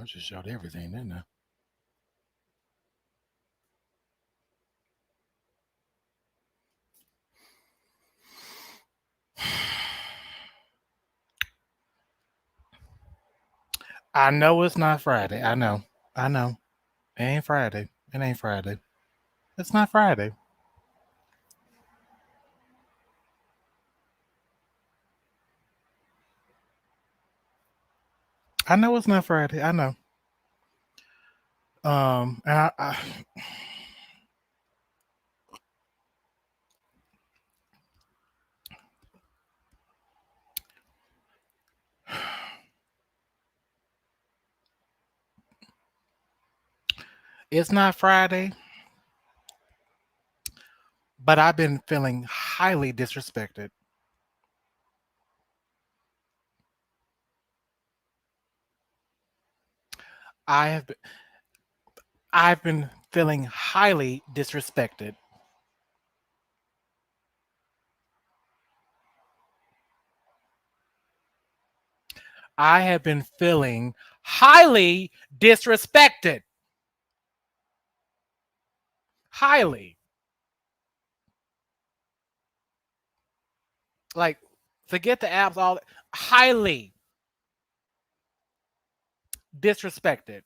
I just shot everything, didn't I? I know it's not Friday. I know. I know. It ain't Friday. It ain't Friday. It's not Friday. I know it's not Friday. I know. And it's not Friday, but I've been feeling highly disrespected. I have been, I've been feeling highly disrespected. I have been feeling highly disrespected. Highly. Like, forget the apps, all highly disrespected.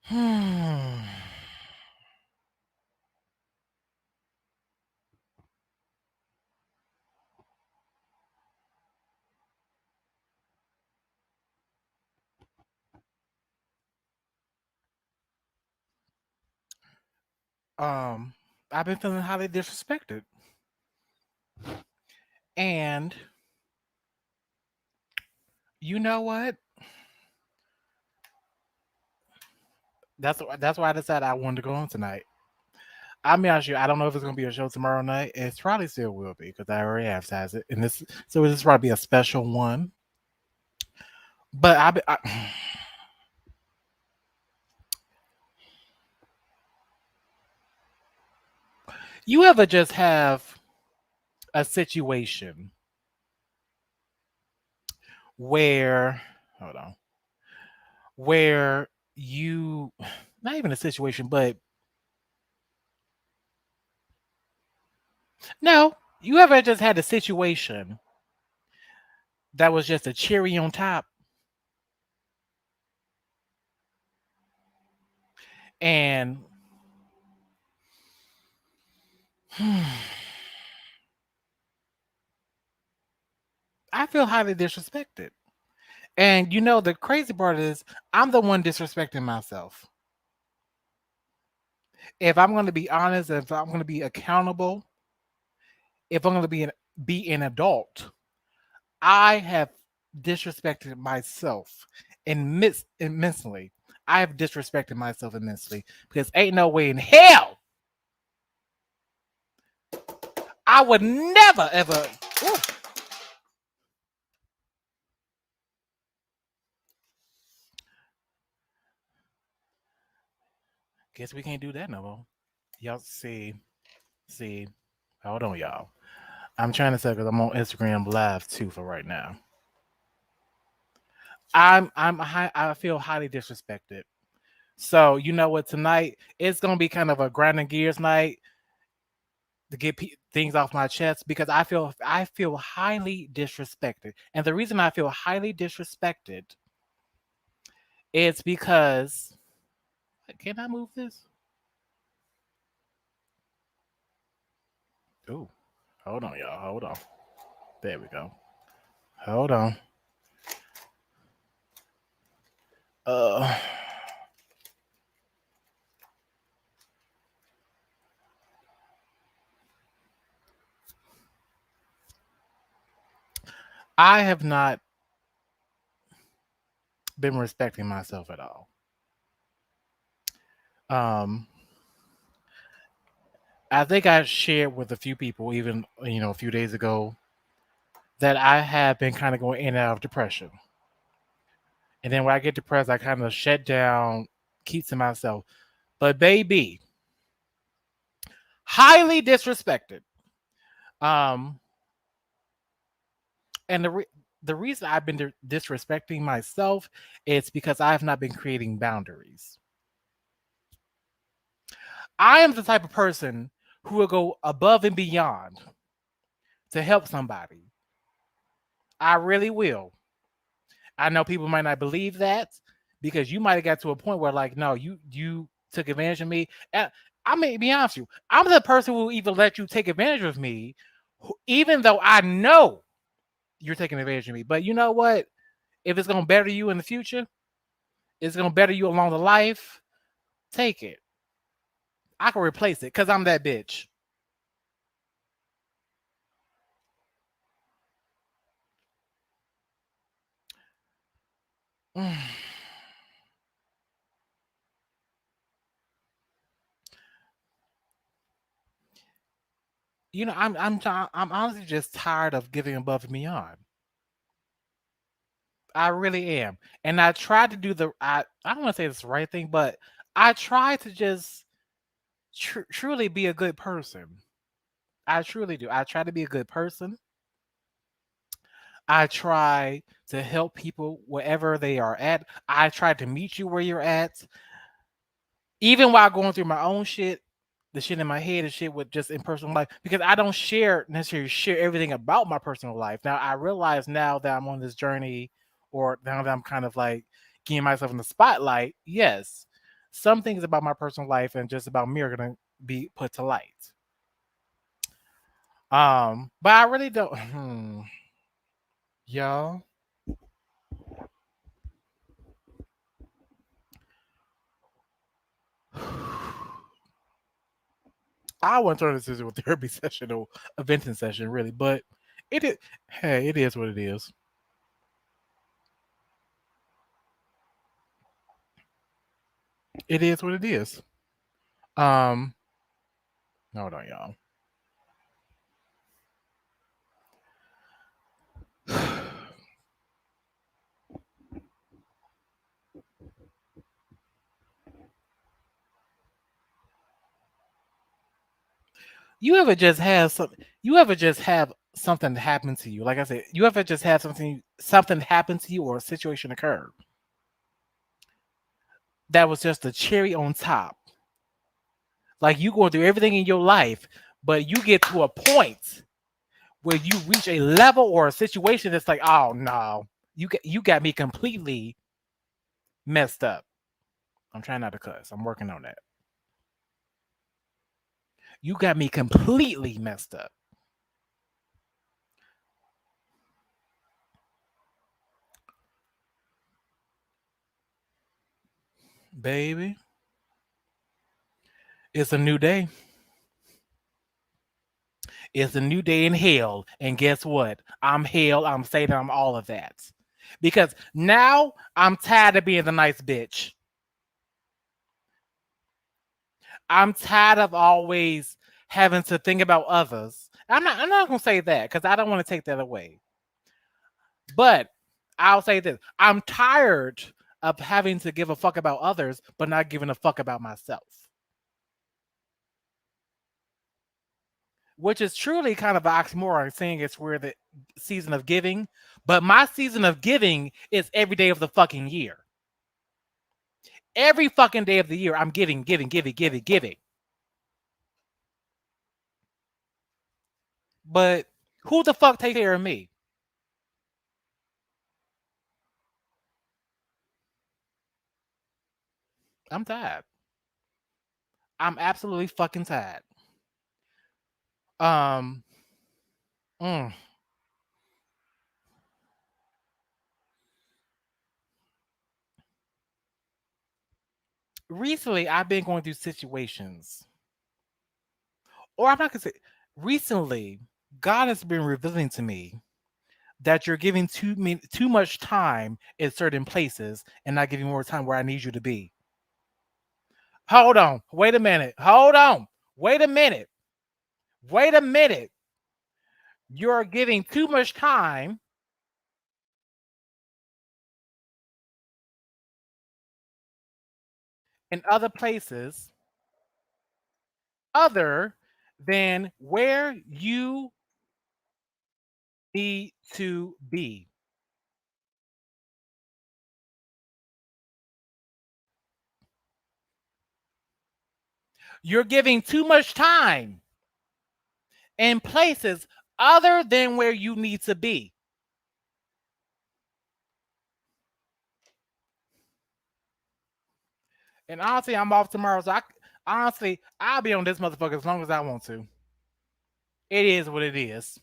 Hmm. Um, I've been feeling highly disrespected. And you know what? That's why I decided I wanted to go on tonight. I'll be honest with you, I don't know if it's gonna be a show tomorrow night. It probably still will be because I already advertised it. And this will probably be a special one. But you ever just have a situation where hold on, where you not even a situation, but no, you ever just had a situation that was just a cherry on top, and I feel highly disrespected. And you know the crazy part is I'm the one disrespecting myself. If I'm going to be honest, if I'm going to be accountable, if I'm going to be an adult, I have disrespected myself immensely. I have disrespected myself immensely because ain't no way in hell I would never ever. Ooh, guess we can't do that no more. Y'all see. Hold on, y'all. I'm trying to say because I'm on Instagram Live too for right now. I feel highly disrespected. So you know what? Tonight it's gonna be kind of a grinding gears night to get things off my chest because I feel highly disrespected, and the reason I feel highly disrespected is because can I move this? Ooh, hold on, y'all. Hold on. There we go. Hold on. Uh, I have not been respecting myself at all. Um, I think I shared with a few people, even a few days ago, that I have been kind of going in and out of depression. And then when I get depressed, I kind of shut down, keep to myself. But baby, highly disrespected. Um, and the reason I've been disrespecting myself is because I have not been creating boundaries. I am the type of person who will go above and beyond to help somebody. I really will. I know people might not believe that because you might have got to a point where like, no, you took advantage of me. And I may be honest with you, I'm the person who will even let you take advantage of me, even though I know you're taking advantage of me. But you know what? If it's gonna better you in the future, it's gonna better you along the life. Take it. I can replace it because I'm that bitch. I'm honestly just tired of giving above and beyond. I really am. And I try to do I don't want to say it's the right thing, but I try to just truly be a good person. I truly do. I try to be a good person. I try to help people wherever they are at. I try to meet you where you're at. Even while going through my own shit, the shit in my head and shit with just in personal life, because I don't necessarily share everything about my personal life. Now I realize now that I'm on this journey, or now that I'm kind of like getting myself in the spotlight. Yes, some things about my personal life and just about me are gonna be put to light. But I really don't. Y'all, I want to turn this into a therapy session or a venting session, really. But it is. Hey, it is what it is. It is what it is. Um, hold on, y'all. You ever just have some? You ever just have something happen to you? Like I said, you ever just have something happen to you or a situation occur that was just a cherry on top? Like you going through everything in your life, but you get to a point where you reach a level or a situation that's like, oh no, you got me completely messed up. I'm trying not to cuss. I'm working on that. You got me completely messed up, baby. It's a new day. It's a new day in hell. And guess what? I'm hell. I'm Satan. I'm all of that. Because now I'm tired of being the nice bitch. I'm tired of always having to think about others. I'm not gonna say that because I don't want to take that away. But I'll say this. I'm tired of having to give a fuck about others, but not giving a fuck about myself. Which is truly kind of an oxymoron, saying it's we're the season of giving, but my season of giving is every day of the fucking year. Every fucking day of the year, I'm giving, giving, giving, giving, giving. But who the fuck takes care of me? I'm tired. I'm absolutely fucking tired. Um, mm. Recently, I've been going through situations, or I'm not gonna say recently. God has been revealing to me that you're giving too much time in certain places and not giving more time where I need you to be. Hold on. Wait a minute. Hold on. Wait a minute. Wait a minute. You're giving too much time in other places other than where you need to be. You're giving too much time in places other than where you need to be. And honestly, I'm off tomorrow, so honestly I'll be on this motherfucker as long as I want to. It is what it is.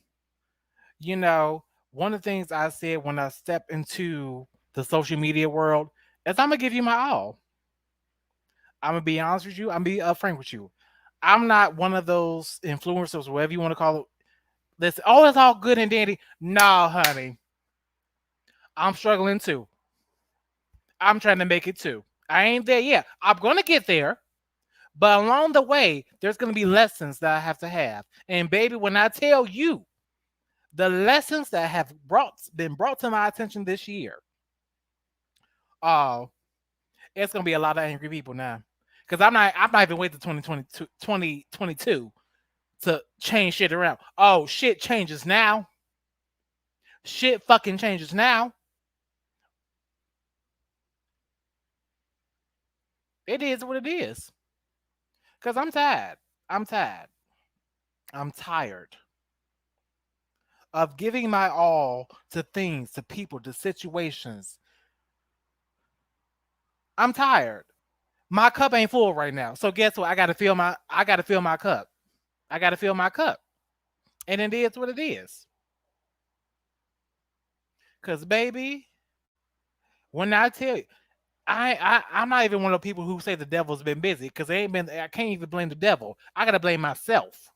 You know, one of the things I said when I step into the social media world is I'm gonna give you my all. I'm gonna be honest with you. I'm gonna be upfront with you. I'm not one of those influencers, whatever you want to call it. This, oh, it's all good and dandy. No, honey, I'm struggling too. I'm trying to make it too. I ain't there yet. I'm gonna get there, but along the way, there's gonna be lessons that I have to have. And baby, when I tell you the lessons that have been brought to my attention this year, oh, it's gonna be a lot of angry people now. Because I'm not even waiting to 2022 to change shit around. Oh, shit changes now. Shit fucking changes now. It is what it is. Because I'm tired. I'm tired. I'm tired of giving my all to things, to people, to situations. I'm tired. My cup ain't full right now. So guess what? I gotta fill my cup. I gotta fill my cup. And it is what it is. Cause baby, when I tell you, I'm not even one of the people who say the devil's been busy because they ain't been. I can't even blame the devil. I gotta blame myself.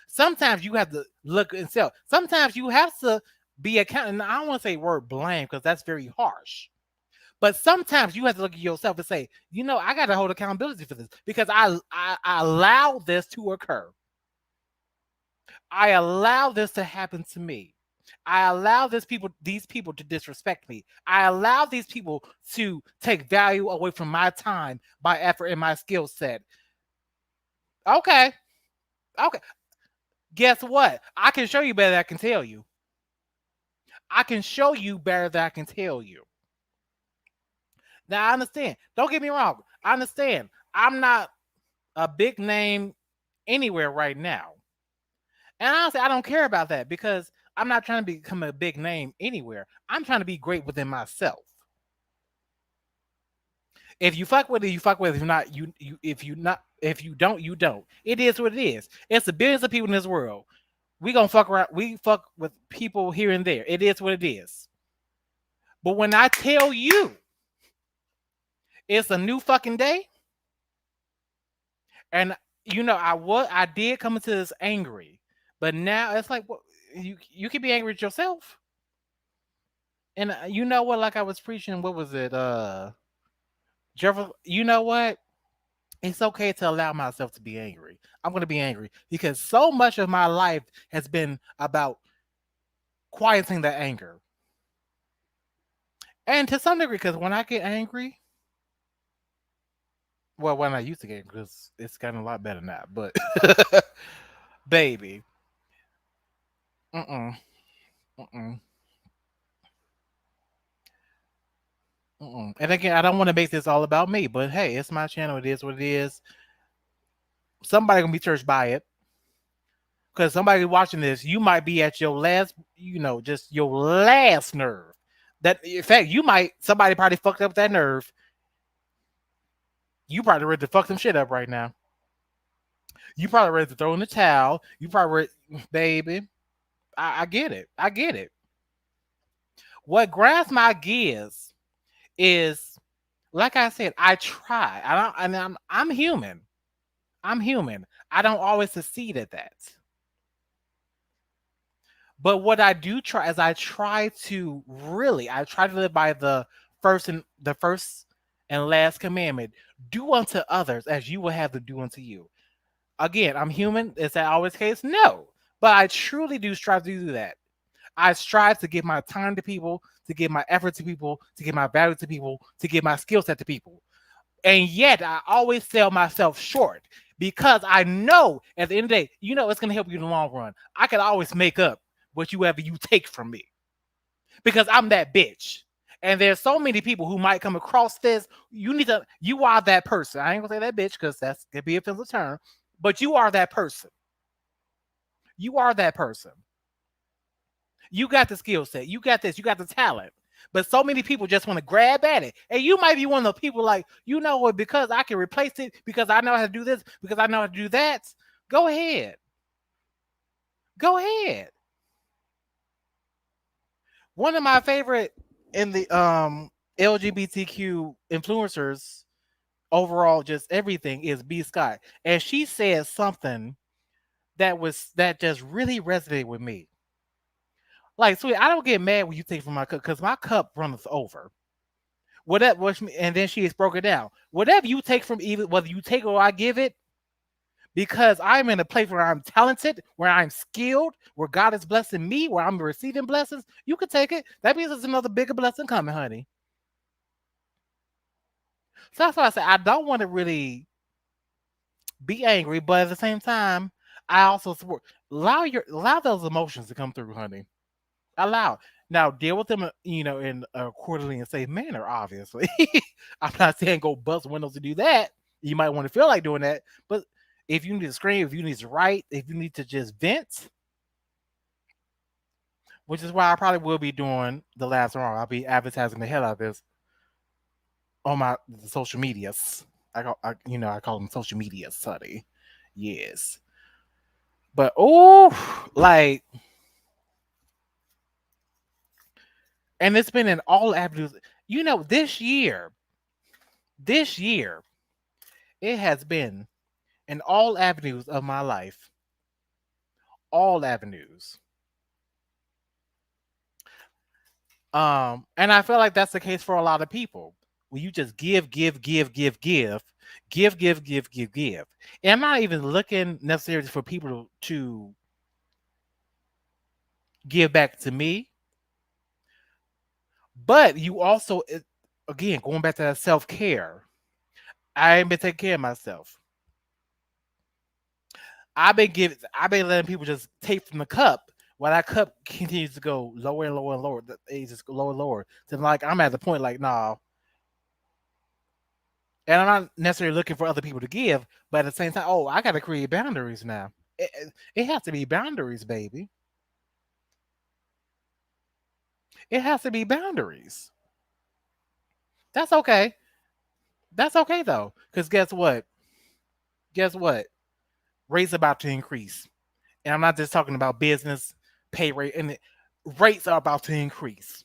Sometimes you have to look and self. Sometimes you have to be accountable. I don't want to say word blame because that's very harsh. But sometimes you have to look at yourself and say, I got to hold accountability for this because I allow this to occur. I allow this to happen to me. I allow these people to disrespect me. I allow these people to take value away from my time, my effort, and my skill set. Okay. Okay. Guess what? I can show you better than I can tell you. I can show you better than I can tell you. Now I understand. Don't get me wrong. I understand. I'm not a big name anywhere right now. And honestly, I don't care about that because I'm not trying to become a big name anywhere. I'm trying to be great within myself. If you fuck with it, you fuck with it. If not, if you don't, you don't. It is what it is. It's the billions of people in this world. We gonna fuck around. We fuck with people here and there. It is what it is. But when I tell you it's a new fucking day, and I did come into this angry, but now it's like, what, you can be angry at yourself. And you know what? Like I was preaching, what was it? Jeff, you know what? It's okay to allow myself to be angry. I'm going to be angry because so much of my life has been about quieting the anger. And to some degree, because when I get angry, well, when I used to get angry, because it's gotten a lot better now, but baby, mm-mm, mm-mm, mm-mm. And again, I don't want to make this all about me, but hey, it's my channel. It is what it is. Somebody gonna be churched by it. Because somebody watching this, you might be at your last, just your last nerve. That in fact, somebody probably fucked up that nerve. You probably ready to fuck some shit up right now. You probably ready to throw in the towel. You probably baby. I get it. I get it. What grinds my gears is, like I said, I try. I don't, and I'm human. I'm human. I don't always succeed at that. But what I do try is I try to live by the first and last commandment. Do unto others as you will have them do unto you. Again, I'm human. Is that always the case? No. But I truly do strive to do that. I strive to give my time to people, to give my effort to people, to give my value to people, to give my skill set to people. And yet I always sell myself short because I know at the end of the day, it's gonna help you in the long run. I can always make up what you ever you take from me because I'm that bitch. And there's so many people who might come across this. You are that person. I ain't gonna say that bitch because that's gonna be a offensive term, but you are that person. You are that person. You got the skill set. You got this. You got the talent. But so many people just want to grab at it. And you might be one of the people like, you know what, because I can replace it, because I know how to do this, because I know how to do that. Go ahead. Go ahead. One of my favorite in the LGBTQ influencers overall, just everything is B Scott. And she said something that just really resonated with me. Like, sweet, I don't get mad when you take from my cup because my cup runneth over. Whatever, and then she has broken down. Whatever you take from even whether you take or I give it, because I'm in a place where I'm talented, where I'm skilled, where God is blessing me, where I'm receiving blessings. You can take it. That means there's another bigger blessing coming, honey. So that's why I say I don't want to really be angry, but at the same time, I also support. Allow those emotions to come through, honey. Allow. Now deal with them, in a quarterly and safe manner. Obviously, I'm not saying go bust windows to do that. You might want to feel like doing that, but if you need to scream, if you need to write, if you need to just vent, which is why I probably will be doing the last round. I'll be advertising the hell out of this on my social medias. I call them social medias, honey. Yes, but like, and it's been in all avenues. This year, it has been in all avenues of my life, all avenues. And I feel like that's the case for a lot of people. When you just give, give, give, give, give, give, give, give, give. And I'm not even looking necessarily for people to give back to me, but you also, again, going back to that self care. I ain't been taking care of myself. I've been letting people just take from the cup while that cup continues to go lower and lower and lower. It just go lower and lower. Then like I'm at the point like, nah. And I'm not necessarily looking for other people to give, but at the same time, oh, I gotta create boundaries now. It has to be boundaries, baby. It has to be boundaries. That's okay. That's okay though. Because guess what? Guess what? Rates about to increase. And I'm not just talking about business pay rate, and rates are about to increase.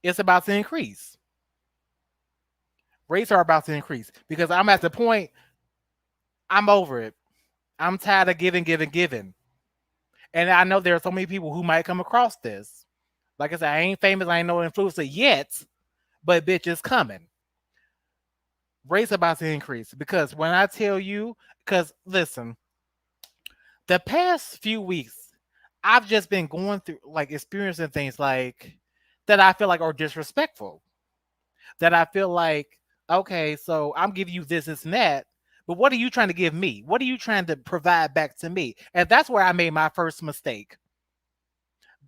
It's about to increase. Rates are about to increase because I'm at the point, I'm over it. I'm tired of giving, giving, giving. And I know there are so many people who might come across this. Like I said, I ain't famous, I ain't no influencer yet, but bitch is coming. Rates about to increase because when I tell you, because listen, the past few weeks, I've just been going through like experiencing things like that I feel like are disrespectful. That I feel like, okay, so I'm giving you this and that, but what are you trying to give me? What are you trying to provide back to me? And that's where I made my first mistake.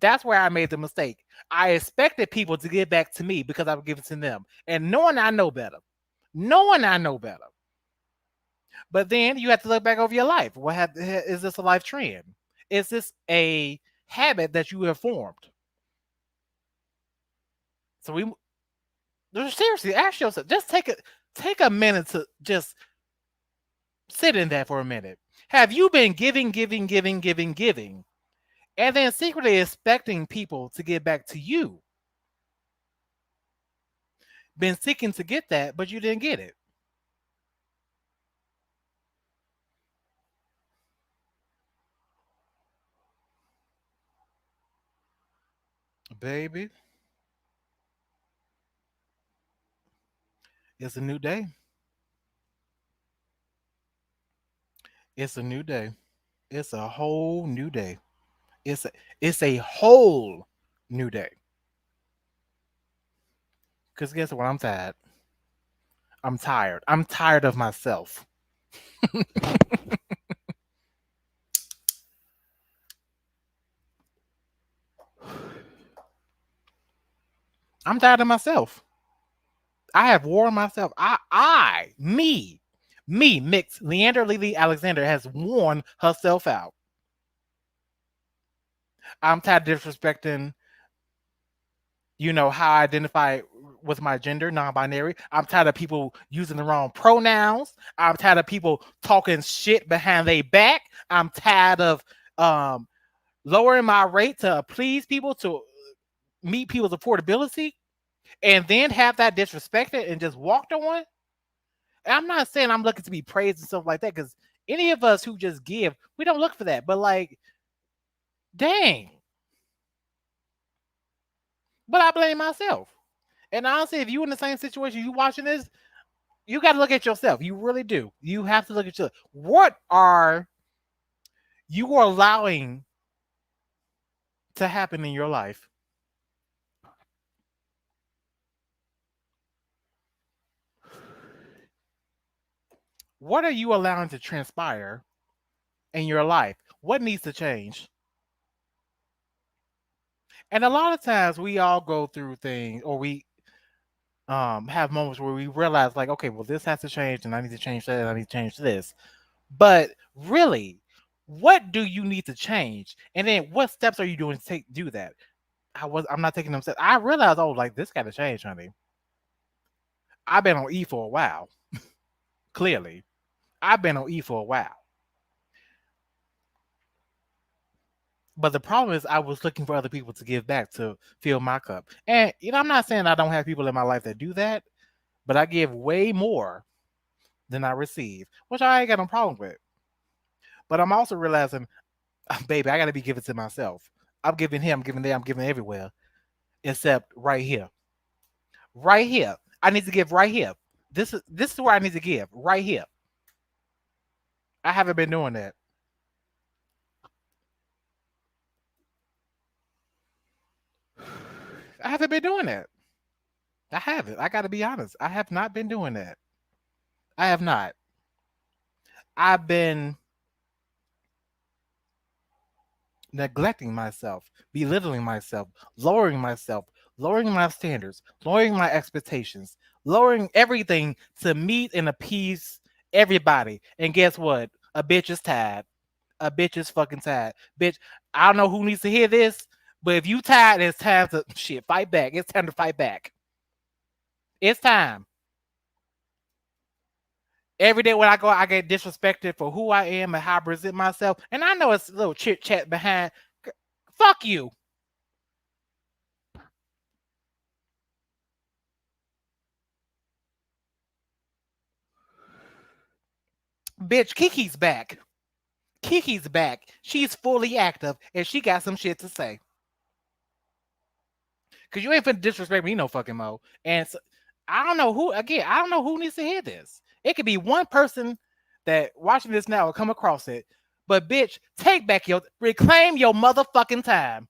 That's where I made the mistake. I expected people to give back to me because I would give it to them. And knowing I know better. Knowing I know better. But then you have to look back over your life. Is this a life trend? Is this a habit that you have formed? So seriously ask yourself. Just take a minute to just sit in that for a minute. Have you been giving, giving, giving, giving, giving, and then secretly expecting people to give back to you? Been seeking to get that, but you didn't get it. Baby, it's a new day. It's a new day. It's a whole new day. It's a, it's a whole new day. Cause guess what? I'm tired. I'm tired. I'm tired of myself. I'm tired of myself. I have worn myself. Me, mixed Leander Lily Alexander has worn herself out. I'm tired of disrespecting, how I identify with my gender, non-binary. I'm tired of people using the wrong pronouns. I'm tired of people talking shit behind their back. I'm tired of um, lowering my rate to please people, to meet people's affordability, and then have that disrespected and just walked on. And I'm not saying I'm looking to be praised and stuff like that, because any of us who just give, we don't look for that. But like, dang. But I blame myself. And honestly, if you in the same situation, you watching this, you got to look at yourself. You really do. You have to look at yourself. What are you allowing to happen in your life? What are you allowing to transpire in your life? What needs to change? And a lot of times we all go through things, or we have moments where we realize, like, okay, well, this has to change, and I need to change that, and I need to change this. But really, what do you need to change? And then what steps are you doing to do that? I'm not taking them steps. I realized, oh, like, this got to change, honey. I've been on E for a while. Clearly, I've been on E for a while. But the problem is, I was looking for other people to give back to fill my cup. And I'm not saying I don't have people in my life that do that, but I give way more than I receive, which I ain't got no problem with. But I'm also realizing, baby, I got to be giving to myself. I'm giving here, I'm giving there, I'm giving everywhere, except right here. Right here, I need to give right here. This is where I need to give right here. I haven't been doing that. I haven't been doing that. I haven't. I got to be honest. I have not been doing that. I have not. I've been neglecting myself, belittling myself, lowering my standards, lowering my expectations, lowering everything to meet and appease everybody. And guess what? A bitch is tired. A bitch is fucking tired. Bitch, I don't know who needs to hear this, but if you tired, it's time to fight back. It's time to fight back. It's time. Every day when I go, I get disrespected for who I am and how I present myself. And I know it's a little chit chat behind. Fuck you. Bitch, Kiki's back. Kiki's back. She's fully active and she got some shit to say. Cause you ain't finna disrespect me no fucking mo. And so, I don't know who, again, I don't know who needs to hear this. It could be one person that watching this now will come across it. But bitch, reclaim your motherfucking time.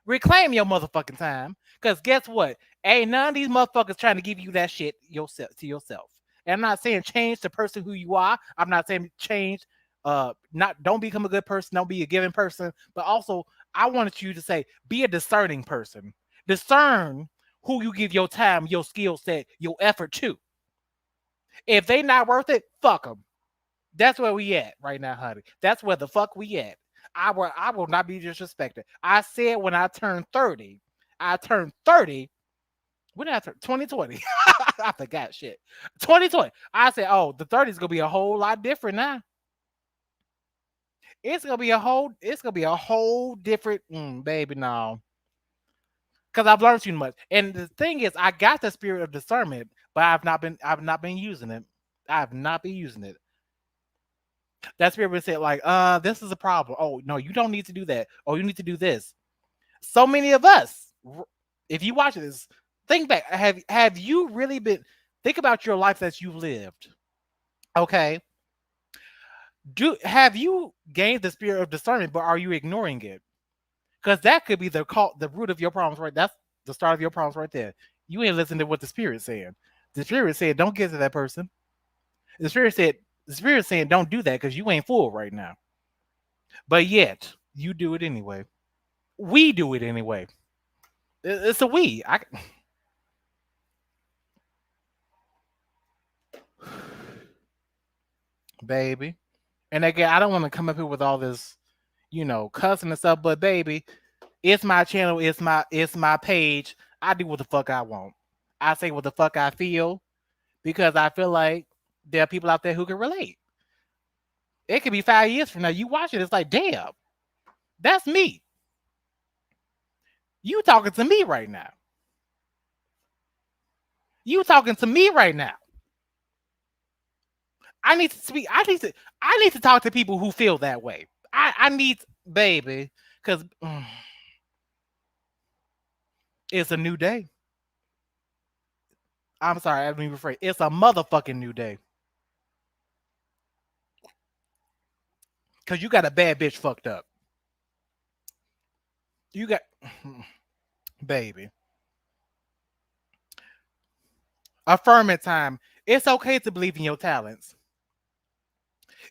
Reclaim your motherfucking time. Cause guess what? Ain't none of these motherfuckers trying to give you that shit yourself to yourself. And I'm not saying change the person who you are. I'm not saying change not don't become a good person, don't be a giving person, but also I wanted you to say be a discerning person. Discern who you give your time, your skill set, your effort to. If they not worth it, fuck them. That's where we at right now, honey. That's where the fuck we at. I will not be disrespected. I said when I turned 30, I turned 30. When did I turn 2020? I forgot shit. 2020. I said, oh, the 30 is gonna be a whole lot different now. It's gonna be a whole different baby now. Cause I've learned too much. And the thing is, I got the spirit of discernment, but I've not been using it. I have not been using it. That spirit would say, like, this is a problem. Oh no, you don't need to do that. Oh, you need to do this. So many of us, if you watch this, think back. Have you really been think about your life that you've lived? Okay. Have you gained the spirit of discernment, but are you ignoring it? Because that could be the root of your problems, right? That's the start of your problems right there. You ain't listening to what the spirit's saying. The spirit said, "Don't get to that person." The spirit said, "The spirit saying, don't do that because you ain't full right now." But yet, you do it anyway. We do it anyway. It's a we. Baby. And again, I don't want to come up here with all this, cussing and stuff. But baby, it's my channel. It's my page. I do what the fuck I want. I say what the fuck I feel because I feel like there are people out there who can relate. It could be 5 years from now. You watch it, it's like, damn, that's me. You talking to me right now. You talking to me right now. I need to speak. I need to talk to people who feel that way. I need, baby, because it's a new day. I'm sorry, I didn't even afraid. It's a motherfucking new day. Cause you got a bad bitch fucked up. You got baby. Affirming time. It's okay to believe in your talents.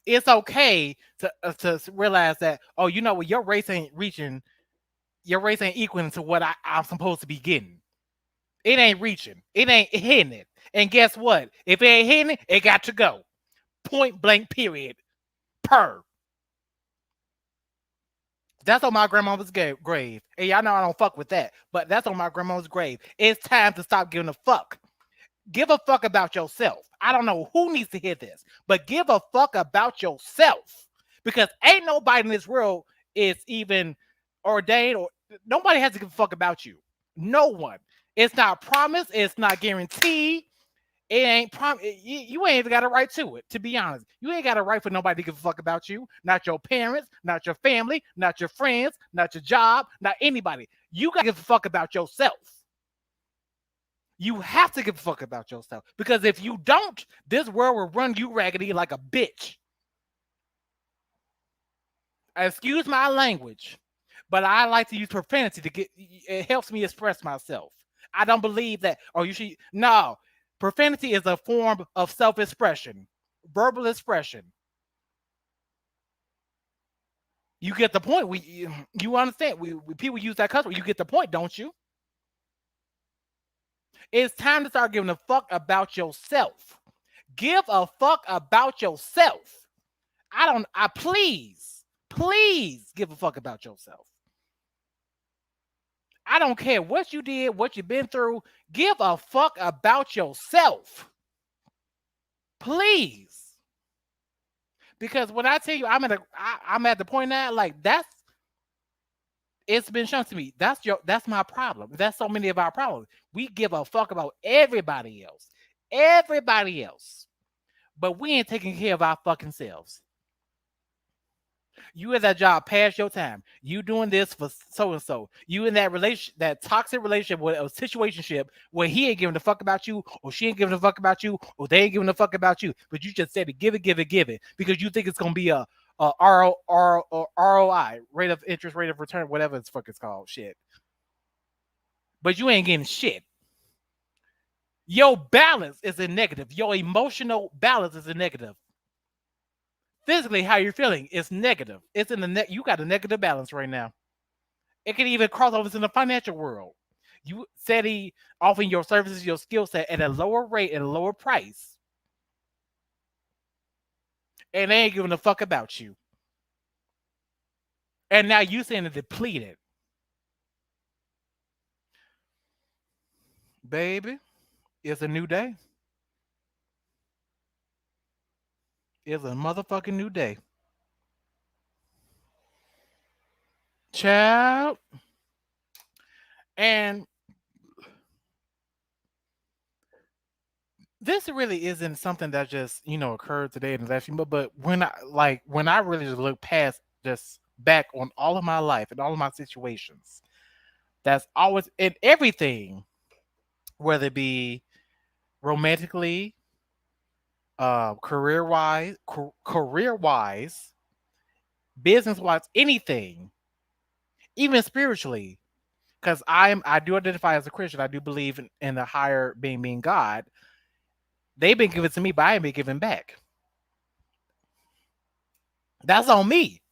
It's okay to realize that, oh, you know what, your race ain't reaching, your race ain't equaling to what I'm supposed to be getting. It ain't reaching. It ain't hitting it. And guess what? If it ain't hitting it, it got to go. Point blank, period. Per. That's on my grandmother's grave. And y'all know I don't fuck with that. But that's on my grandmother's grave. It's time to stop giving a fuck. Give a fuck about yourself. I don't know who needs to hear this, but give a fuck about yourself. Because ain't nobody in this world is even ordained, or nobody has to give a fuck about you. No one. It's not promised. It's not guaranteed. It ain't you ain't even got a right to it, to be honest. You ain't got a right for nobody to give a fuck about you. Not your parents, not your family, not your friends, not your job, not anybody. You got to give a fuck about yourself. You have to give a fuck about yourself. Because if you don't, this world will run you raggedy like a bitch. Excuse my language, but I like to use profanity to get it helps me express myself. I don't believe that, oh, you should no. Profanity is a form of self-expression, verbal expression. You get the point. You understand? People use that cuss word. You get the point, don't you? It's time to start giving a fuck about yourself. Give a fuck about yourself. Please give a fuck about yourself. I don't care what you did, what you've been through. Give a fuck about yourself. Please. Because when I tell you I'm at the point now, like it's been shown to me. That's my problem. That's so many of our problems. We give a fuck about everybody else. Everybody else. But we ain't taking care of our fucking selves. You at that job past your time. You doing this for so and so. You in that that toxic relationship with a situationship where he ain't giving a fuck about you, or she ain't giving a fuck about you, or they ain't giving a fuck about you. But you just said it, give it, because you think it's gonna be a ROI, rate of interest, rate of return, whatever it's fuck it's called, shit. But you ain't getting shit. Your balance is a negative. Your emotional balance is a negative. Physically, how you're feeling is negative. It's in the you got a negative balance right now. It can even cross over to the financial world. You said he offering your services, your skill set at a lower rate, at a lower price, and they ain't giving a fuck about you. And now you saying it depleted. Baby, it's a new day. It's a motherfucking new day. Child. And this really isn't something that just, occurred today in the last few months, but when I really just look past just back on all of my life and all of my situations, that's always in everything, whether it be romantically, career wise, business wise, anything, even spiritually. Because I do identify as a Christian. I do believe in the higher being God. They've been giving to me, but I ain't been giving back. That's on me.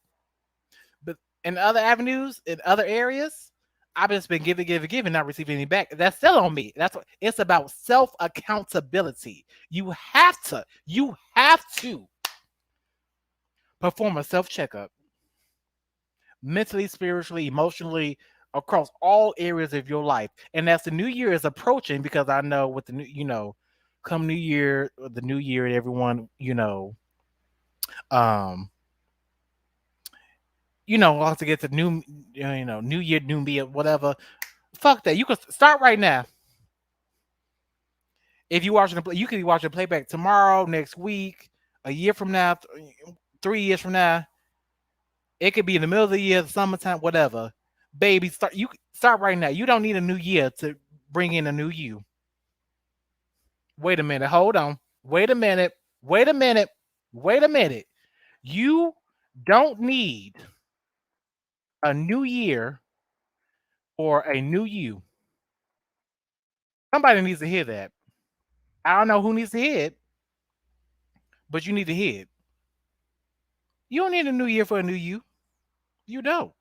But in other avenues, in other areas, I've just been giving, giving, giving, not receiving any back. That's still on me. That's what it's about. Self accountability. You have to perform a self checkup, mentally, spiritually, emotionally, across all areas of your life. And as the new year is approaching, because I know with the new, come New Year, the new year, everyone, um, wants to get the new, New Year, New Me, whatever. Fuck that. You can start right now. If you watching you can watch a playback tomorrow, next week, a year from now, 3 years from now. It could be in the middle of the year, the summertime, whatever. Baby, start right now. You don't need a new year to bring in a new you. Wait a minute. Hold on. Wait a minute. Wait a minute. Wait a minute. You don't need a new year or a new you. Somebody needs to hear that. I don't know who needs to hear it, but you need to hear it. You don't need a new year for a new you. You don't.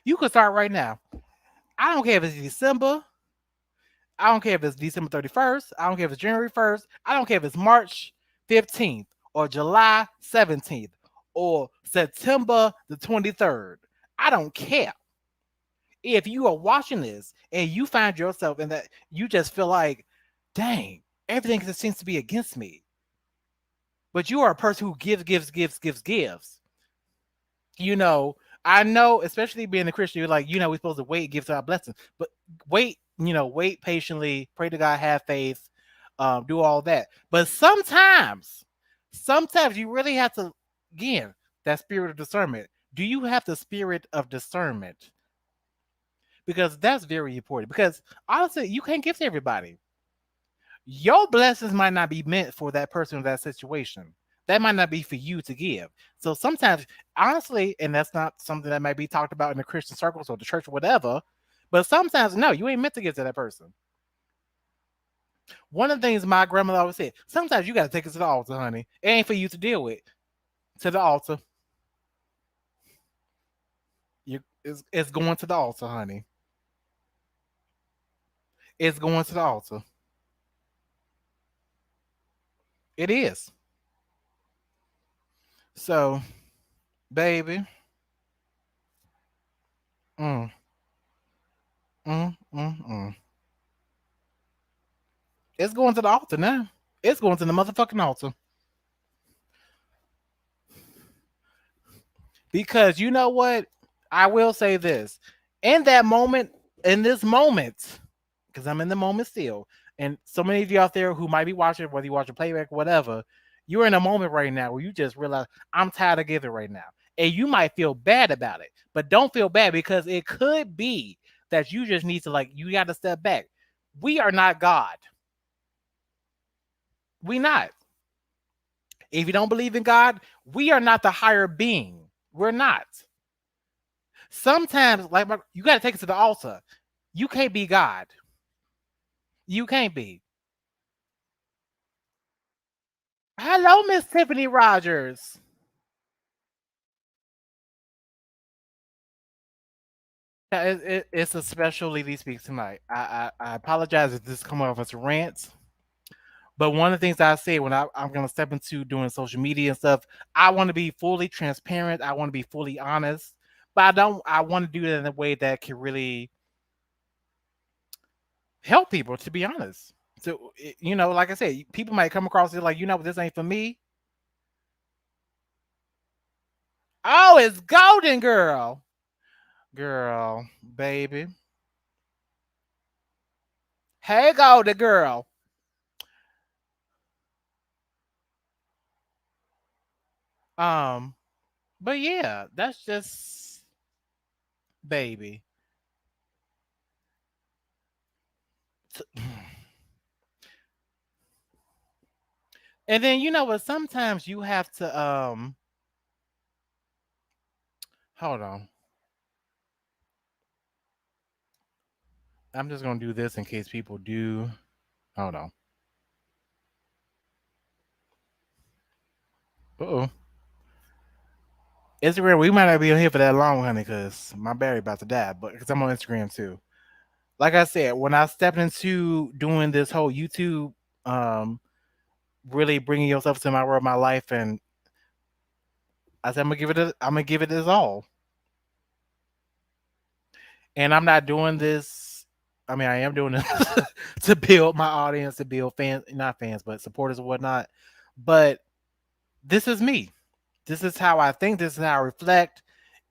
You can start right now. I don't care if it's December. I don't care if it's December 31st. I don't care if it's January 1st. I don't care if it's March 15th or July 17th or September the 23rd. I don't care. If you are watching this and you find yourself in that, you just feel like, dang, everything just seems to be against me. But you are a person who gives, gives, gives, gives, gives. you know, I know, especially being a Christian, you're like, we're supposed to wait, give to our blessings, but wait, wait patiently, pray to God, have faith, do all that. But sometimes you really have to, again, that spirit of discernment. Do you have the spirit of discernment? Because that's very important. Because honestly, you can't give to everybody. Your blessings might not be meant for that person or that situation. That might not be for you to give. So sometimes, honestly, and that's not something that might be talked about in the Christian circles or the church or whatever, but sometimes, no, you ain't meant to give to that person. One of the things my grandmother always said, sometimes you got to take it to the altar, honey. It ain't for you to deal with. To the altar. It's going to the altar, honey. It's going to the altar. It is. So, baby, mm, mm. It's going to the altar now. It's going to the motherfucking altar. Because you know what? I will say this. In that moment, in this moment, because I'm in the moment still, and so many of you out there who might be watching, whether you watch a playback, whatever, you're in a moment right now where you just realize I'm tired of giving right now. And you might feel bad about it, but don't feel bad because it could be that you just need to, like, you got to step back. We are not God. We not. If you don't believe in God, we are not the higher being. We're not. Sometimes, like, you got to take it to the altar. You can't be God. You can't be. Hello, Miss Tiffany Rogers. It's a special LeeLee Speaks tonight. I apologize if this come off as a rant, but one of the things I say when I'm going to step into doing social media and stuff, I want to be fully transparent. I want to be fully honest, but I want to do it in a way that can really help people, to be honest. So, like I said, people might come across it like, this ain't for me. Oh, it's Golden Girl. Girl, baby. Hey, Golden Girl. Um, but yeah, that's just baby. And then you know what? Sometimes you have to hold on. I'm just gonna do this in case people do. Hold on. Uh-oh. Instagram, we might not be on here for that long, honey, because my battery about to die. But because I'm on Instagram too. Like I said, when I stepped into doing this whole YouTube, um, really bringing yourself to my world, my life, and I said I'm gonna give it this all. And I'm not doing this. I mean, I am doing this to build my audience, to build fans, not fans, but supporters and whatnot. But this is me. This is how I think. This is how I reflect.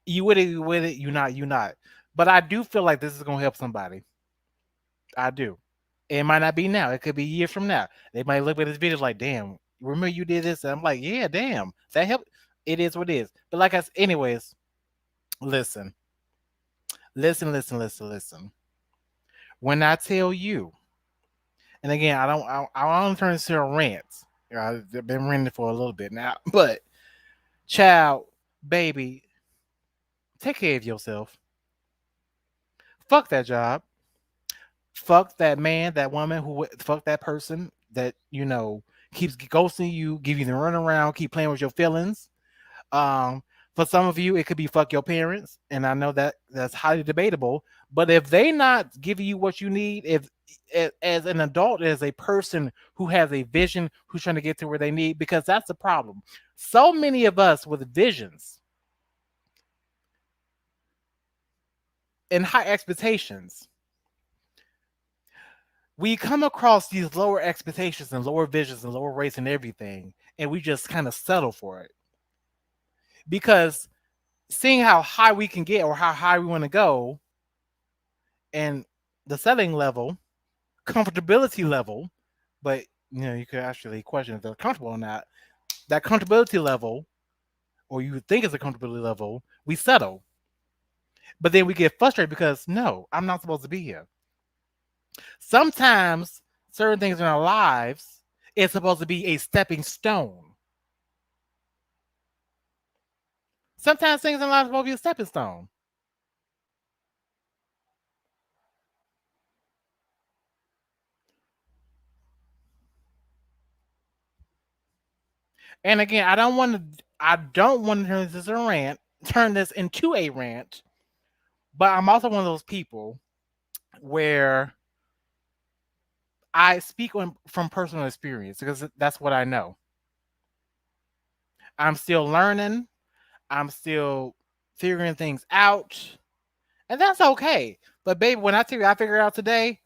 You with it, you with it. You not, you not. But I do feel like this is gonna help somebody. I do. It might not be now. It could be years from now. They might look at this video like, "Damn, remember you did this?" And I'm like, "Yeah, damn, that helped." It is what it is. But like I, anyways, listen, listen. When I tell you, and again, I don't turn this into a rant. I've been ranting for a little bit now, but child, baby, take care of yourself. Fuck that job. Fuck that man, that woman who fuck that person that keeps ghosting you, give you the runaround, keep playing with your feelings. Um, for some of you, it could be fuck your parents, and I know that that's highly debatable. But if they not giving you what you need, if as an adult, as a person who has a vision, who's trying to get to where they need, because that's the problem. So many of us with visions and high expectations, we come across these lower expectations and lower visions and lower rates and everything, and we just kind of settle for it because seeing how high we can get or how high we want to go and the settling level, comfortability level, but you could actually question if they're comfortable or not. That comfortability level, or you think it's a comfortability level, we settle. But then we get frustrated because no, I'm not supposed to be here. Sometimes certain things in our lives is supposed to be a stepping stone. Sometimes things in life are supposed to be a stepping stone. And again, I don't want to turn this into a rant, but I'm also one of those people where I speak from personal experience because that's what I know. I'm still learning. I'm still figuring things out, and that's okay. But baby, when I tell you I figured it out today,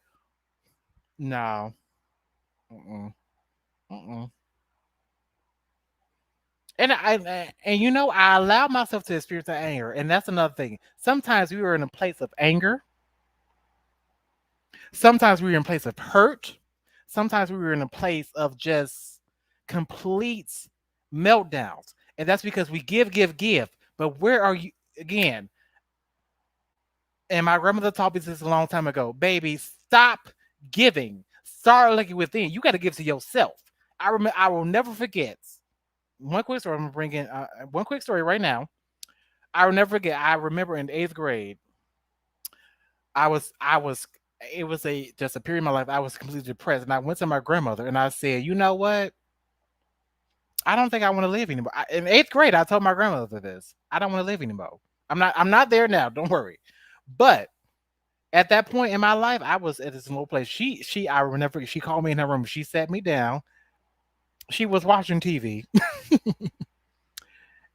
no, mm-mm, mm-mm. And I allow myself to experience that anger, and that's another thing. Sometimes we were in a place of anger. Sometimes we were in a place of hurt. Sometimes we were in a place of just complete meltdowns, and that's because we give. But where are you again? And my grandmother taught me this a long time ago. Baby, stop giving. Start looking within. You got to give to yourself. I will never forget one quick story. I'm gonna bring in one quick story right now. I will never forget. I remember in eighth grade, I was. It was a just a period in my life. I was completely depressed, and I went to my grandmother and I said, "You know what? I don't think I want to live anymore." In eighth grade, I told my grandmother this. I don't want to live anymore. I'm not there now. Don't worry. But at that point in my life, I was at this low place. I remember she called me in her room. She sat me down. She was watching TV,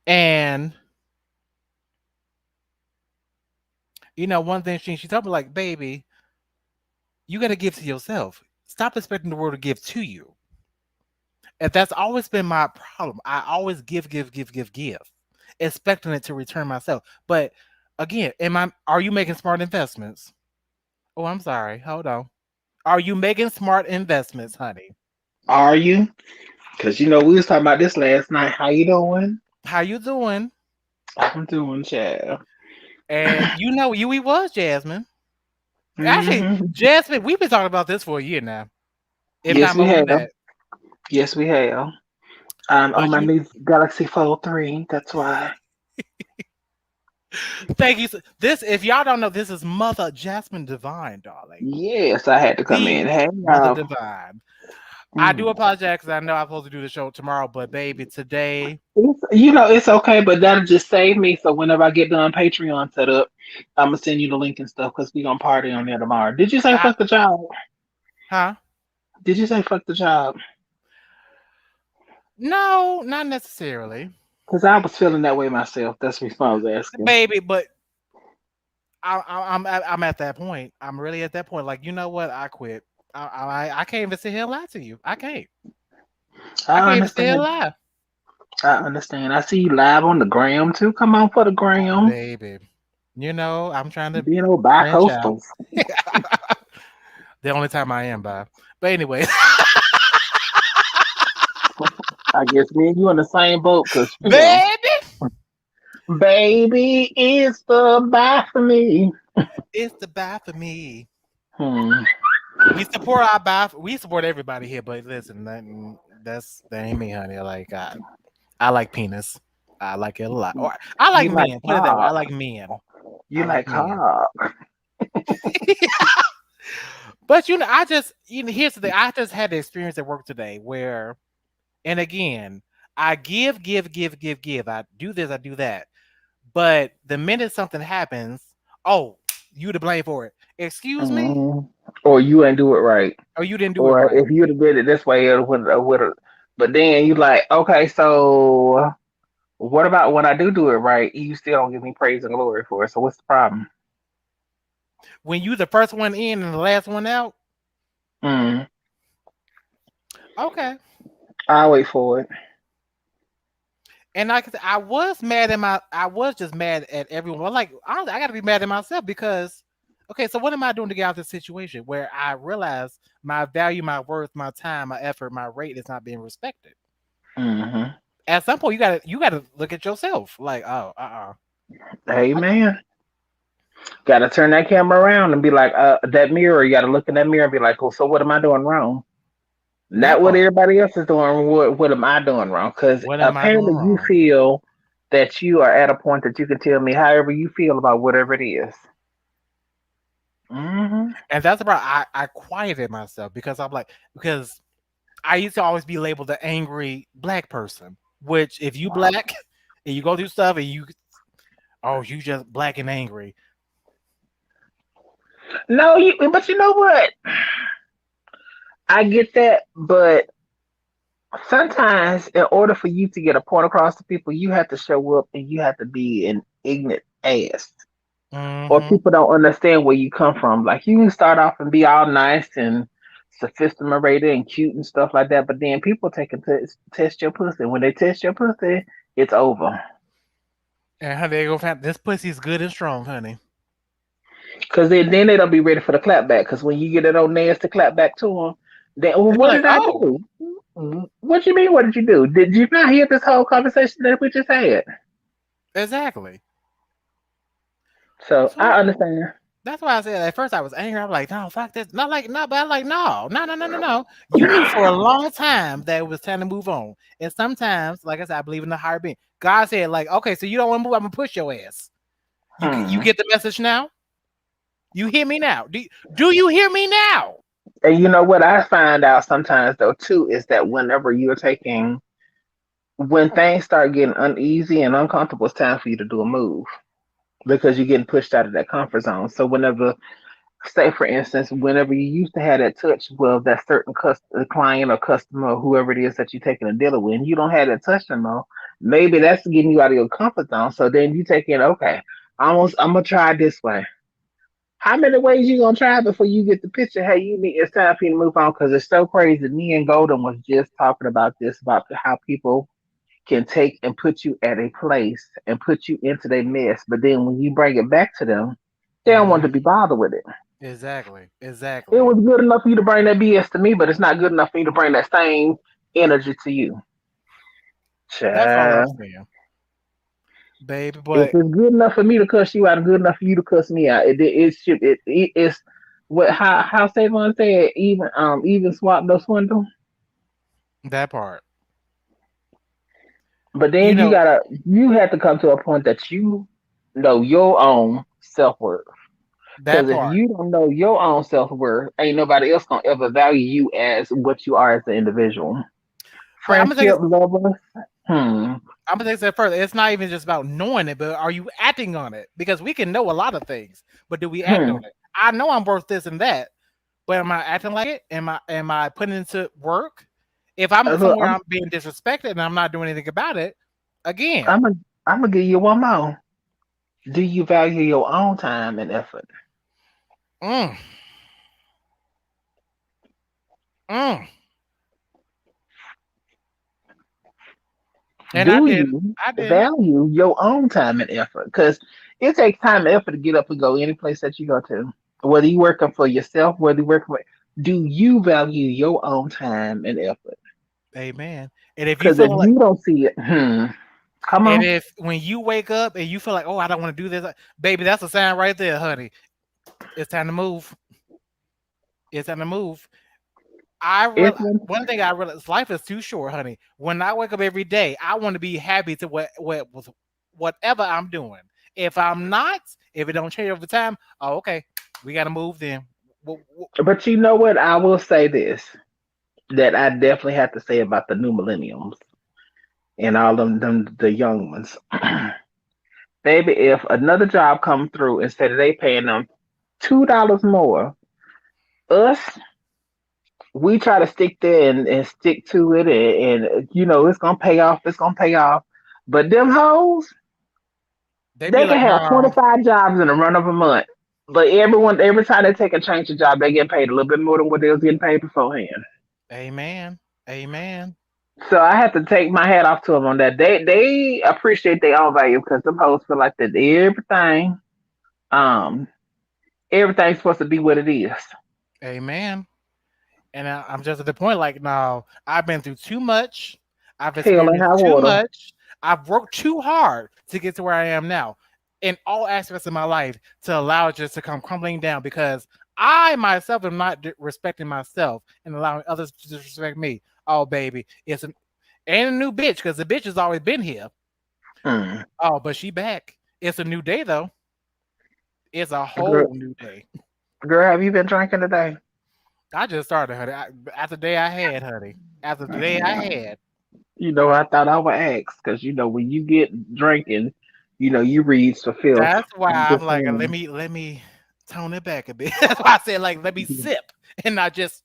and one thing she told me like, "Baby, you got to give to yourself. Stop expecting the world to give to you." And that's always been my problem. I always give, expecting it to return myself. But again, are you making smart investments? Oh, I'm sorry. Hold on. Are you making smart investments, honey? Are you? Because we was talking about this last night. How you doing? How you doing? I'm doing, child. And you was Jasmine. Actually, Hmm. Jasmine, we've been talking about this for a year now, if Yes, not we more than have. that. Yes, we have. I'm on But my you, new Galaxy Fold 3. That's why. thank you. This, if y'all don't know, this is Mother Jasmine Divine, darling. Yes, I had to come in. The Hey, Mother y'all. Divine. I do Mm. apologize because I know I'm supposed to do the show tomorrow, but baby, today, It's okay, but that'll just save me. So whenever I get done Patreon set up, I'm gonna send you the link and stuff because we gonna party on there tomorrow. Did you say I fuck the job? huh? Did you say fuck the job? No, not necessarily, Because I was feeling that way myself. That's what I was asking. baby. But I'm at that point. I'm really at that point. Like, you know what? I quit. I can't even sit here and lie to you. I can't. I I can't even sit here and understand. lie, I understand. I see you live on the gram too. Come on for the gram. baby. You know, I'm trying to Being old branch out. bi-coastals. The only time I am by. But anyway, I guess me and you in the same boat because, baby, baby, it's the bye for me. it's the buy for me. Hmm. We support our buy. We support everybody here, but listen, that ain't me, honey. Like I like penis. I like it a lot. Or I like You like men. Put it that way. I cock. like men. I You like like men. cock. But here's the thing. I just had the experience at work today where, and again, I give. I do this, I do that. But the minute something happens, oh, you to blame for it. Excuse me? Hmm. Or you ain't do it right. Oh, you didn't do it Or right. if you'd have did it this way, it would have. But then you like, okay, so what about when I do it right? You still don't give me praise and glory for it. So what's the problem? When you the first one in and the last one out, Mm, okay. I'll wait for it. And like I said, I was just mad at everyone. Like, honestly, I got to be mad at myself because, okay, so what am I doing to get out of this situation where I realize my value, my worth, my time, my effort, my rate is not being respected? Hmm. At some point, you gotta look at yourself. Like, oh, Hey I, man, gotta turn that camera around and be like, that mirror. You gotta look in that mirror and be like, oh, so what am I doing wrong? that Not what part. everybody else is doing. What am I doing wrong? Because What am I doing apparently you wrong? feel that you are at a point that you can tell me however you feel about whatever it is. Hmm. And that's about I quieted myself because I'm like because I used to always be labeled the angry black person. Which if you black and you go through stuff and you just black and angry. No, but you know what? I get that, but sometimes in order for you to get a point across to people, you have to show up and you have to be an ignorant ass. Or Hmm. people don't understand where you come from. Like you can start off and be all nice and sophisticated and cute and stuff like that, but then people take and test your pussy. When they test your pussy, it's over. And honey, they go find this pussy's good and strong, honey. Cause then they don't be ready for the clap back. Cause when you get it on nasty clap back to them, then well, They be what like, did I oh, do? What you mean? What did you do? Did you not hear this whole conversation that we just had? exactly. So So I understand. that's why I said at first I was angry. I'm like, no, fuck this. Not like, no, but I'm like, no. You knew for a long time that it was time to move on. And sometimes, like I said, I believe in the higher being. God said, like, okay, so you don't want to move, I'm gonna push your ass. You Hmm. get the message now? You hear me now? Do you hear me now? And you know what I find out sometimes though too is that when things start getting uneasy and uncomfortable, it's time for you to do a move because you're getting pushed out of that comfort zone. So whenever, say for instance, whenever you used to have that touch with that certain client or customer or whoever it is that you're taking a deal with, and you don't have that touch no more, maybe that's getting you out of your comfort zone. So then you take in, okay, I'm gonna try it this way. How many ways you gonna try before you get the picture? Hey, it's time for you to move on because it's so crazy. Me and Golden was just talking about this about how people can take and put you at a place and put you into their mess, but then when you bring it back to them, they don't want to Hmm. be bothered with it. Exactly. It Exactly. was good enough for you to bring that BS to me, but it's not good enough for you to bring that same energy to you. That's all I'm Child. saying, baby. If But it's good enough for me to cuss you out and good enough for you to cuss me out, it should it's what how Savon said, even swap no swindle. that part, But you then know, you have to come to a point that you know your own self worth. That Because if part. you don't know your own self worth, ain't nobody else gonna ever value you as what you are as an individual. But Friendship, lovers. Hmm. I'm gonna take a step further. It's not even just about knowing it, but are you acting on it? Because we can know a lot of things, but do we act Hmm. on it? I know I'm worth this and that, but am I acting like it? Am I putting into work? If I'm Look, somewhere I'm being disrespected and I'm not doing anything about it, again, I'm gonna I'm gonna give you one more. Do you value your own time and effort? mm, mm. And I Do did, you I did. value your own time and effort? Because it takes time and effort to get up and go any place that you go to. Whether you working for yourself, whether you work for, do you value your own time and effort? Amen. And if you Because if feel like, you don't see it, come and on, if when you wake up and you feel like, oh, I don't want to do this, baby, that's a sign right there, honey. It's time to move. It's time to move. it's one. One thing I realize life is too short, honey. When I wake up every day, I want to be happy to whatever I'm doing. If I'm not, if it don't change over time, oh okay, we gotta move then. Wh- wh- But you know what? I will say this that I definitely have to say about the new millenniums and all them the young ones. Baby, if another job come through instead of they paying them $2 more, us we try to stick there and stick to it and you know it's gonna pay off, it's gonna pay off. But them hoes, They be they can like, have no, 25 jobs in a run of a month. But every time they take a change of job, they get paid a little bit more than what they was getting paid beforehand. amen, amen, So I have to take my hat off to them on that. They appreciate their own value because them hoes feel like that um everything's supposed to be what it is. amen. And I'm just at the point like, no, I've been through too much. I've Hell and high experienced too water. much. I've worked too hard to get to where I am now in all aspects of my life to allow it just to come crumbling down because I myself am not respecting myself and allowing others to disrespect me. Oh, baby, it's an ain't a new bitch because the bitch has always been here. Hmm. Oh, but she back. It's a new day though. It's a Girl, whole new day. girl, have you been drinking today? I just started, honey. After the day I had, honey. After the day I had. You know, I thought I would ask because you know when you get drinking, you know you reads for filth. That's why I'm I'm just like, saying. let me tone it back a bit. That's why I said like let me sip and not just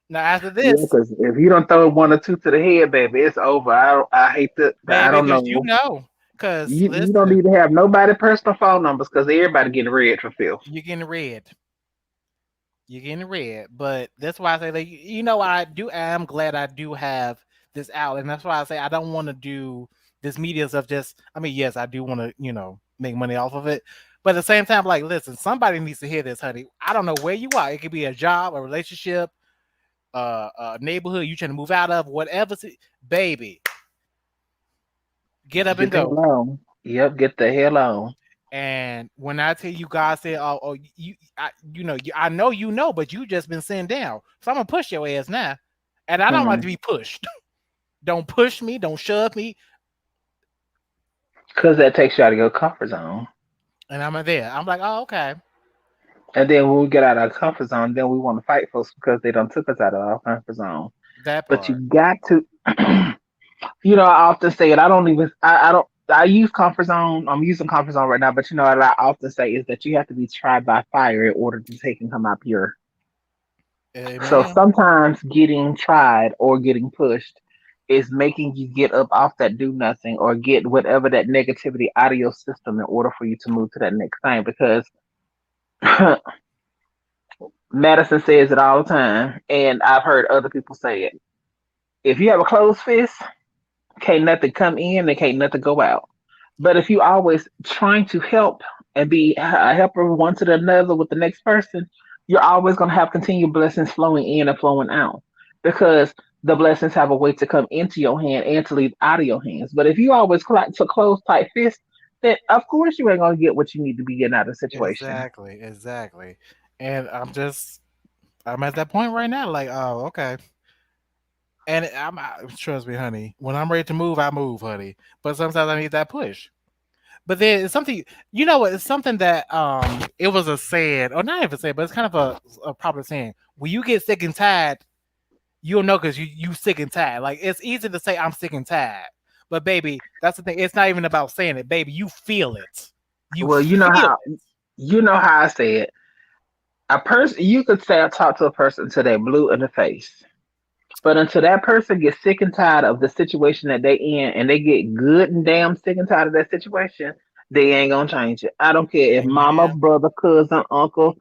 now after Yeah, this, because if you don't throw one or two to the head, baby, it's over. I hate to. I baby, don't because you know. know, because You don't listen, need to have nobody personal phone numbers because everybody getting red for filth. you're getting red. You're getting red. But that's why I say like you know I do I'm glad I do have this out. And that's why I say I don't want to do this media stuff just I mean, yes, I do want to, make money off of it. But at the same time, like, listen, somebody needs to hear this, honey. I don't know where you are. It could be a job, a relationship, neighborhood you trying to move out of, whatever. Baby, get up and Get the go. hell on. Yep, get the hell on. And when I tell you, God said, "Oh, I know you know, but you just been sitting down, so I'm gonna push your ass now." And I don't like to Hmm. be pushed. Don't push me. Don't shove me. Because that takes you out of your comfort zone. And I'm there. I'm like, oh, okay, And then when we get out of our comfort zone, then we want to fight folks because they don't took us out of our comfort zone. that But part. you got to. You know, I often say it. I don't even. I don't. I use comfort zone. I'm using comfort zone right now. But you know what I often say is that you have to be tried by fire in order to take and come out pure. So Amen. sometimes getting tried or getting pushed is making you get up off that do nothing or get whatever that negativity out of your system in order for you to move to that next thing. Because Madison says it all the time, and I've heard other people say it. If you have a closed fist, can't nothing come in and can't nothing go out. But if you always trying to help and be a helper one to the another with the next person, you're always going to have continued blessings flowing in and flowing out because the blessings have a way to come into your hand and to leave out of your hands. But if you always to close tight fist, then of course you ain't going to get what you need to be getting out of the situation. Exactly. Exactly. And I'm at that point right now. Like, oh, okay. And trust me, honey. When I'm ready to move, I move, honey. But sometimes I need that push. But then it's something, you know what? It's something that it was a saying, or not even saying, but it's kind of a proper saying. When you get sick and tired, you'll know because you sick and tired. Like it's easy to say I'm sick and tired, but baby, that's the thing. It's not even about saying it, baby. You feel it. You Well, feel it. you know how I say it. A person, you could say I talk to a person until they blue in the face, but until that person gets sick and tired of the situation that they in, and they get good and damn sick and tired of that situation, they ain't gonna change it. I don't care if mama, Amen. brother, cousin, uncle,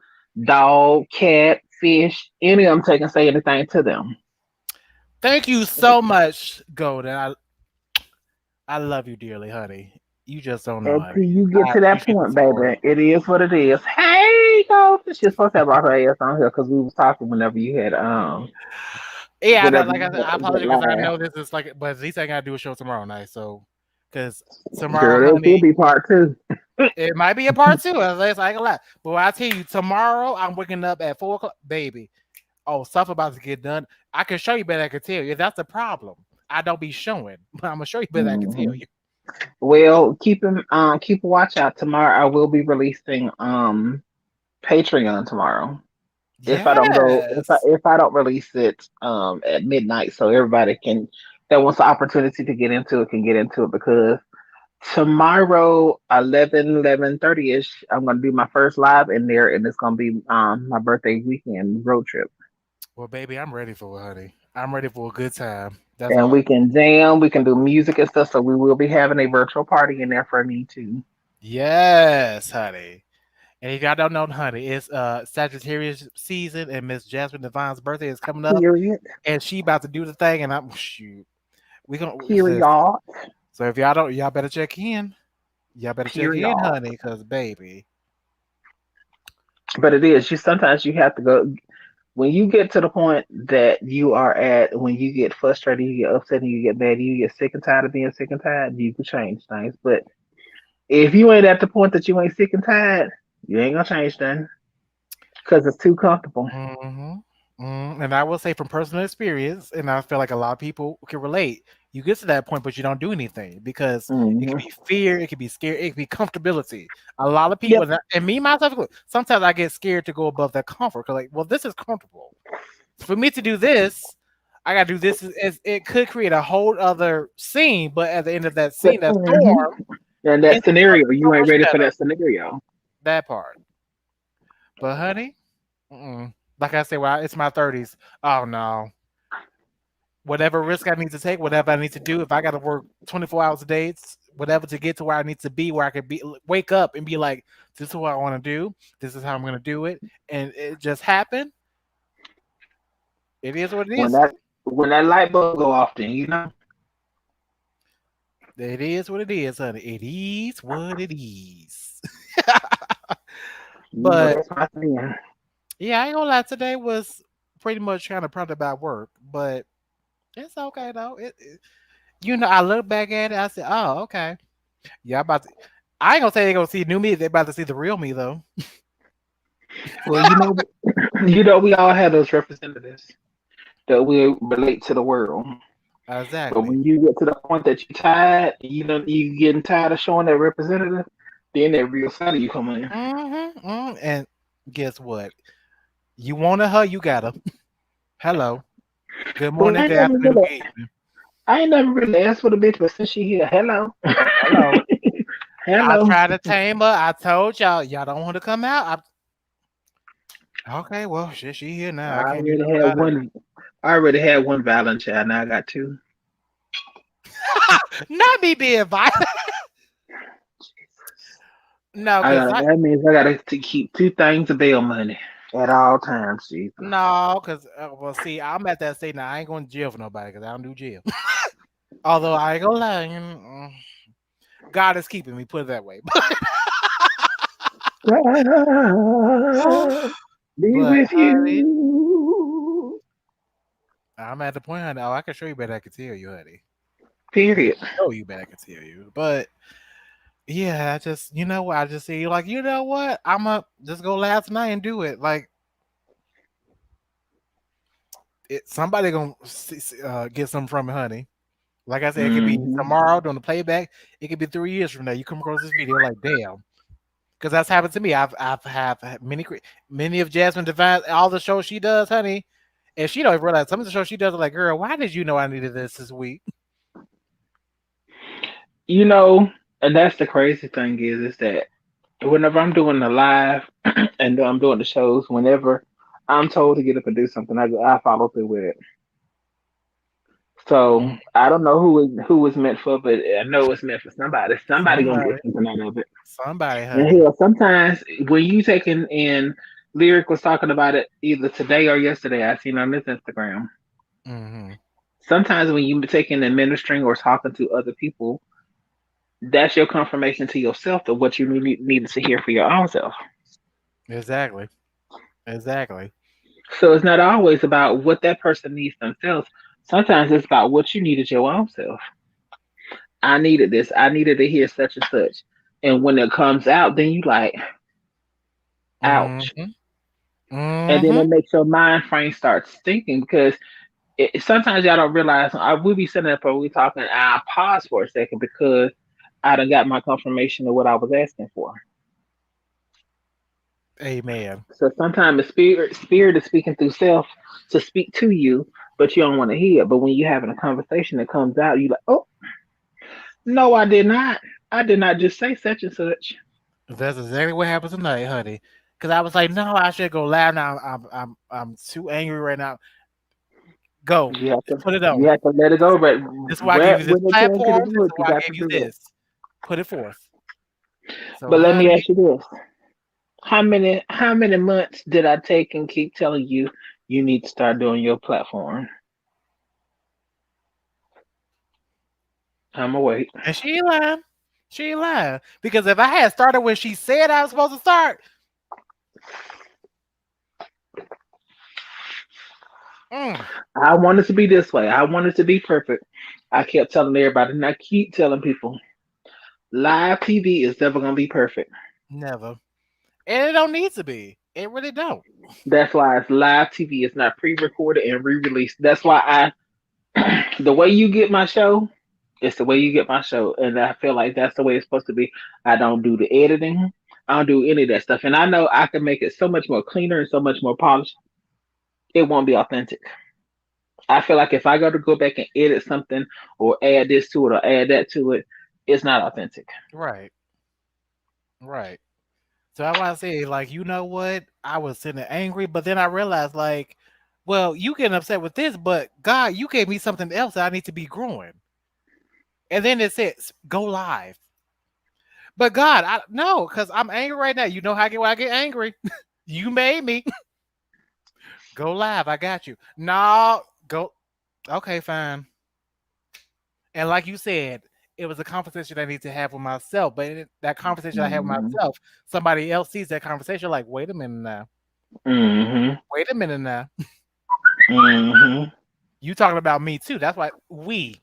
dog, cat, fish, any of them take and say anything to them. Thank you so much, Golden. I love you dearly, honey. You just don't know, honey. Until you get I to that appreciate the point, support. baby, it is what it is. Hey, go. She's supposed to have brought her ass on here because we was talking Yeah, I know. whenever Like I you said, I had that apologize because I live. know this is like, but at least I gotta do a show tomorrow night. So, because tomorrow, Girl, this will honey, be part two. it might be a part two. At least I ain't gonna lie. But I tell you, tomorrow I'm waking up at 4 o'clock, baby. Oh, stuff about to get done. I can show you, but I can tell you. That's the problem. I don't be showing, but I'm gonna show you, but I can tell hmm you. Well, keep a watch out tomorrow. I will be releasing Patreon tomorrow. Yes. If I don't release it at midnight, so everybody can that wants the opportunity to get into it can get into it because tomorrow 11:30 ish I'm gonna do my first live in there and it's gonna be my birthday weekend road trip. Well, baby, I'm ready for it, honey. I'm ready for a good time. That's And all. we can jam, we can do music and stuff. So we will be having a virtual party in there for me too. Yes, honey. And if y'all don't know, honey, it's Sagittarius season, and Miss Jasmine Divine's birthday is coming up, Period. and she about to do the thing, and I'm shoot. We gonna Period. listen. So if y'all don't, y'all better check in. Y'all better check Period. in, honey, cause baby. But it is you sometimes you have to go when you get to the point that you are at when you get frustrated, you get upset and you get mad, you get sick and tired of being sick and tired, you can change things. But if you ain't at the point that you ain't sick and tired, you ain't gonna change nothing because it's too comfortable. Hmm. And I will say from personal experience, and I feel like a lot of people can relate. You get to that point, but you don't do anything because it could Hmm. be fear, it could be scare, it could be comfortability. A lot of people, Yep. and me myself, sometimes I get scared to go above that comfort. Cause like, well, this is comfortable. For me to do this, I gotta do this. It could create a whole other scene, but at the end of that scene, that Hmm. storm, And that it's gonna scenario, be so you ain't much ready for better. that scenario. That part, but honey, like I said, well, it's my 30s. Oh no, whatever risk I need to take, whatever I need to do, if I got to work 24 hours a day, whatever to get to where I need to be, where I could be, wake up and be like, this is what I want to do. This is how I'm going to do it. And it just happened. It is what it When is. that light bulb go off, then you know It is what it is, honey. It is what it is. But that's my thing. yeah, I ain't gonna lie. Today was pretty much kind of prompted by work, but it's okay though. I look back at it. I said, "Oh, okay. Yeah, about to." I ain't gonna say they gonna see new me. They about to see the real me though. Well, we all have those representatives that will relate to the world. But Exactly. when you get to the point that you're tired, you getting tired of showing that representative, then that real side of you come in. And guess what? You wanted her, you got her. Hello. Good Well, morning, good afternoon, good evening. I ain't never really asked for the bitch, but since she here, hello, Hello. I hello. tried to tame her. I told y'all don't want to come out. Okay, well, shit, she here now. I I can't do already nothing had about it. one. I already had one violent child. Now I got two. Not me being violent. No, I cause got. That means I got to keep two things of bail money at all times. Jesus. well, see, I'm at that state now. I ain't going to jail for nobody because I don't do jail. Although I ain't gonna lie, God is keeping me. Put it that way. God be But with honey, you. I'm at the point, honey. Oh, I can show you, better I can tell you, honey. I can Period. show you, better I can tell you. But yeah, I just, what? I just see, like, you know what? I'm going to just go last night and do it. Like, somebody gonna get something from it, honey. Like I said, it could be Hmm. tomorrow doing the playback. It could be 3 years from now. You come across this video like, damn, because that's happened to me. I've have had many of Jasmine Divine, all the shows she does, honey. And she don't even realize some of the shows she does are like, girl, why did you know I needed this week? You know, and that's the crazy thing is that whenever I'm doing the live and I'm doing the shows, whenever I'm told to get up and do something, I follow through with it. So Mm, I don't know who it's meant for, but I know it's meant for somebody. Somebody gonna get somebody, something out of it. somebody, And honey. hell, sometimes when you taking in, Lyric was talking about it either today or yesterday. I seen on his Instagram. Hmm. Sometimes when you taking and ministering or talking to other people, that's your confirmation to yourself of what you needed to hear for your own self. Exactly, exactly. So it's not always about what that person needs themselves. Sometimes it's about what you needed your own self. I needed this. I needed to hear such and such. And when it comes out, then you like, ouch. Hmm. And then Hmm. it makes your mind frame start thinking because sometimes y'all don't realize I will be sitting up and we talking. I pause for a second because I done got my confirmation of what I was asking for. Amen. So sometimes the spirit is speaking through self to speak to you, but you don't want to hear it. But when you're having a conversation that comes out, you like, oh no, I did not. I did not just say such and such. That's exactly what happened tonight, honey. Because I was like, no, I should go live now. I'm too angry right now. Go, You have to put it you on. have to let it go. But This is why I gave you this when they tell you to platform. do This it, is you why I got gave to you do it. this. Put it forth. So, But let me honey, ask you this: how many months did I take and keep telling you you need to start doing your platform? I'm awake. and she ain't lying. She ain't lying. Because if I had started when she said I was supposed to start, mm, I wanted to be this way. I wanted to be perfect. I kept telling everybody, and I keep telling people, live TV is never gonna be perfect. never. And it don't need to be. It really don't. That's why it's live TV. It's not pre-recorded and re-released. That's why the way you get my show, it's the way you get my show, and I feel like that's the way it's supposed to be. I don't do the editing. I don't do any of that stuff, and I know I can make it so much more cleaner and so much more polished. It won't be authentic. I feel like if I go back and edit something or add this to it or add that to it, it's not authentic. Right. Right. So I want to say, like, you know what? I was sitting there angry, but then I realized, like, well, you getting upset with this, but God, you gave me something else that I need to be growing. And then it says, go live. But God, I no, because I'm angry right now. You know how I get when I get angry. You made me go live. I got you. No, go. Okay, fine. And like you said, it was a conversation I need to have with myself. But that conversation I have with Hmm. myself, somebody else sees that conversation, like, wait a minute now. Hmm. Wait a minute now. Hmm. You talking about me too. That's why we.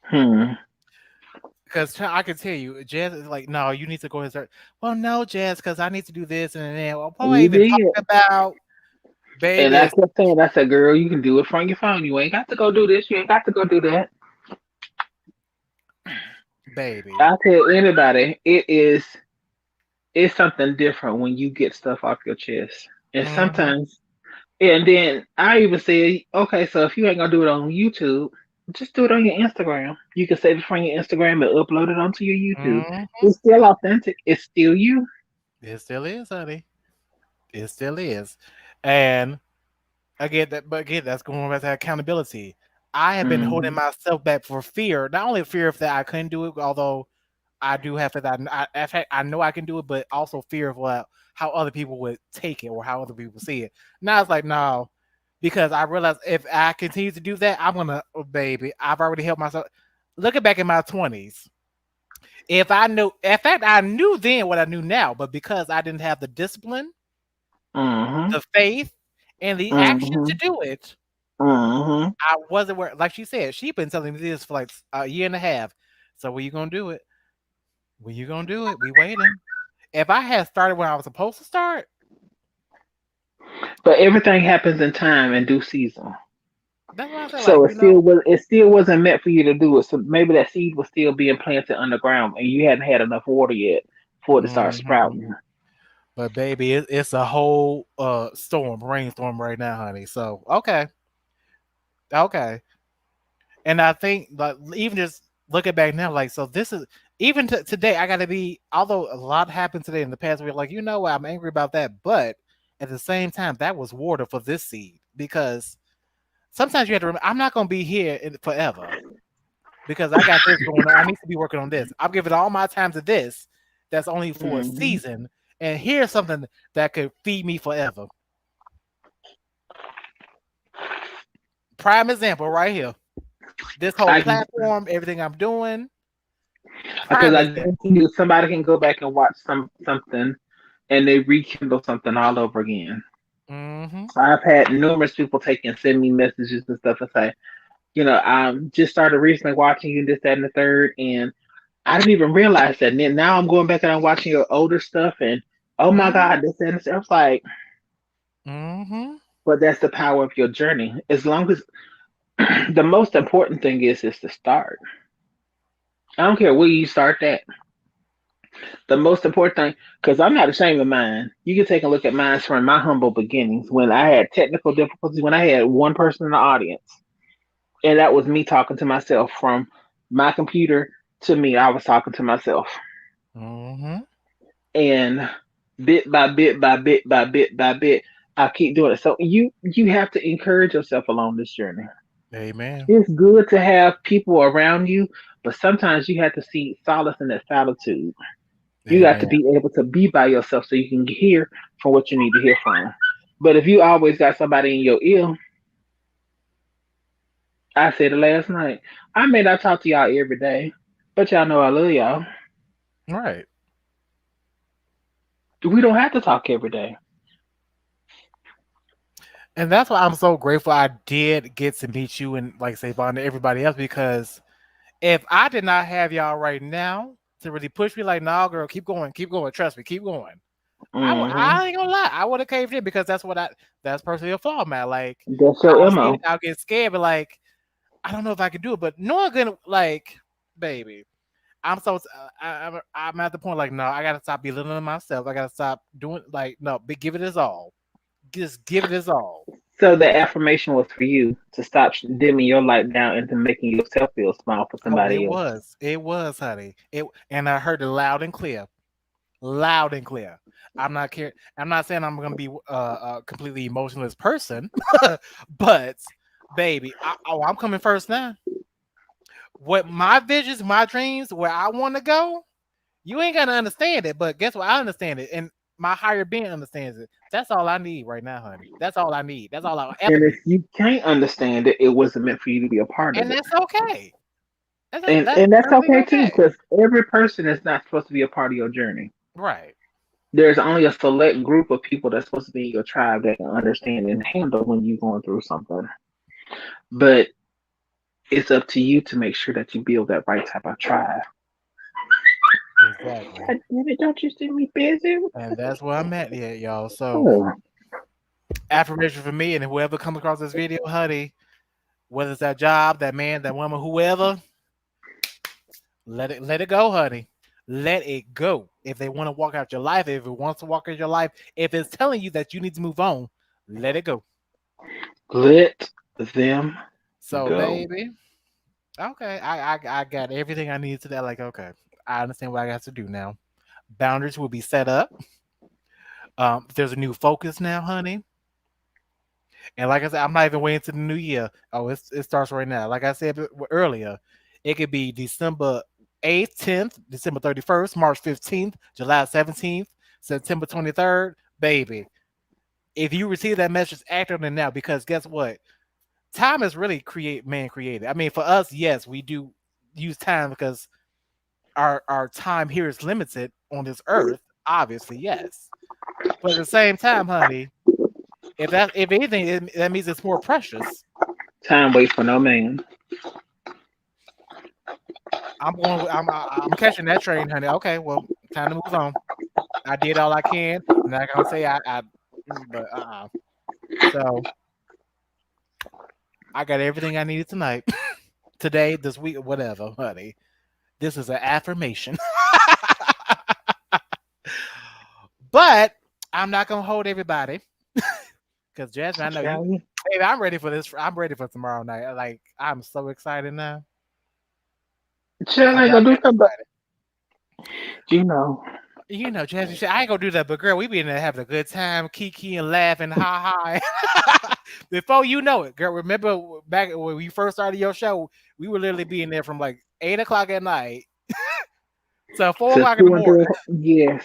Hmm. Because I can tell you, Jazz is like, no, you need to go and start. Well, no, Jazz, because I need to do this and then. Well, what am I You even did. talking about, And baby? I kept saying, I said, girl, you can do it from your phone. You ain't got to go do this. You ain't got to go do that. Baby. I tell anybody, it's something different when you get stuff off your chest. And Hmm. sometimes, and then I even said, okay, so if you ain't gonna do it on YouTube, just do it on your Instagram. You can save it from your Instagram and upload it onto your YouTube. Hmm. It's still authentic. It's still you. It still is, honey. It still is. And again, that's going back to accountability. I have been holding Hmm. myself back for fear, not only fear of that I couldn't do it, although I do have to. In fact, I know I can do it, but also fear of what how other people would take it or how other people see it. Now it's like no, because I realize if I continue to do that, I'm gonna, oh, baby. I've already helped myself. Looking back in my 20s, if I knew, in fact, I knew then what I knew now, but because I didn't have the discipline, Hmm. the faith, and the action to Hmm. do it, Hmm. I wasn't where. Like she said, she been telling me this for like a year and a half. So when you gonna do it? When you gonna do it? We waiting. If I had started when I was supposed to start, But everything happens in time and due season. that's what I say like, So you know, it still wasn't meant for you to do it. So maybe that seed was still being planted underground, and you hadn't had enough water yet for it to start hmm sprouting. but baby, it's a whole storm, rainstorm right now, honey. So okay, okay. And I think like even just looking back now, like so this is even today. I got to be. Although a lot happened today in the past, we're like, you know what, I'm angry about that, but at the same time, that was water for this seed because sometimes you have to remember, I'm not going to be here forever because I got this going on. I need to be working on this. I'm giving all my time to this. That's only for a Hmm. season, and here's something that could feed me forever. Prime example right here. This whole I platform, everything I'm doing. because Prime I example. guarantee you, somebody can go back and watch something, and they rekindle something all over again. Mm-hmm. I've had numerous people take and send me messages and stuff and say, I just started recently watching you, this, that, and the third, and I didn't even realize that. And then now I'm going back and I'm watching your older stuff, and oh my Mm-hmm. God, this, that, and the third. I was like, Mm-hmm. but that's the power of your journey. As long as the most important thing is to start. I don't care where you start that. The most important thing, because I'm not ashamed of mine. You can take a look at mine from my humble beginnings when I had technical difficulties, when I had one person in the audience, and that was me talking to myself from my computer to me. I was talking to myself, Mm-hmm. and bit by bit by bit by bit by bit, I keep doing it. So you have to encourage yourself along this journey. Amen. It's good to have people around you, but sometimes you have to see solace in that solitude. You got to Amen. be able to be by yourself so you can hear from what you need to hear from. But if you always got somebody in your ear, I said it last night. I may not talk to y'all every day, but y'all know I love y'all. Right. We don't have to talk every day. And that's why I'm so grateful I did get to meet you and like say Vaughn and everybody else because if I did not have y'all right now to really push me like, nah, girl, keep going, trust me, keep going. Hmm. I ain't gonna lie, I would have caved in because that's personally a flaw, man. Like That's your MO. I'll get scared, but like I don't know if I can do it. But knowing gonna like, baby, I'm so I'm at the point like, no, I gotta stop belittling myself. I gotta stop doing like, no, but give it his all. Just give it his all. So the affirmation was for you to stop dimming your light down into making yourself feel small for Oh, somebody else. it was, honey. It and I heard it loud and clear, loud and clear. I'm not care. I'm not saying I'm gonna be a completely emotionless person, but baby, I'm coming first now. What my visions, my dreams, where I want to go, you ain't gonna understand it. But guess what? I understand it, and my higher being understands it. That's all I need right now, honey. That's all I need. That's all I'll ever And if need, you can't understand it, it wasn't meant for you to be a part of and it. that's okay. That's And that's perfectly okay too, okay. because every person is not supposed to be a part of your journey. Right. There's only a select group of people that's supposed to be in your tribe that can understand and handle when you're going through something. But it's up to you to make sure that you build that right type of tribe. Exactly. God damn it, don't you see me busy? And that's where I'm at yet, y'all. So Oh, affirmation for me and whoever comes across this video, honey, whether it's that job, that man, that woman, whoever, let it go, honey. Let it go. If they want to walk out your life, if it wants to walk out your life, if it's telling you that you need to move on, let it go. let them So, go. baby, okay, I got everything I need to that. Like, okay, I understand what I got to do now. Boundaries will be set up. There's a new focus now, honey. And like I said, I'm not even waiting to the new year. Oh, it starts right now. Like I said earlier, it could be December 8th, 10th, December 31st, March 15th, July 17th, September 23rd. Baby, if you receive that message, act on it now because guess what? Time is really man created. I mean, for us, yes, we do use time because our time here is limited on this earth. Obviously, yes. But at the same time, honey, if anything, that means it's more precious. Time waits for no man. I'm catching that train, honey. Okay, well, time to move on. I did all I can. I'm not gonna say but so I got everything I needed tonight, today, this week, whatever, honey. This is an affirmation. But I'm not gonna hold everybody because Jasmine, I know you. Child, Baby, I'm ready for this. I'm ready for tomorrow night. Like I'm so excited now. child Have ain't y'all gonna do been nothing but, excited? you know. Jasmine said I ain't gonna do that, but girl, we be in there having a good time, kiki and laughing, ha ha. Before you know it, girl. Remember back when we first started your show, we were literally being there from like 8 o'clock at night to four To o'clock in the two and morning. three, yes.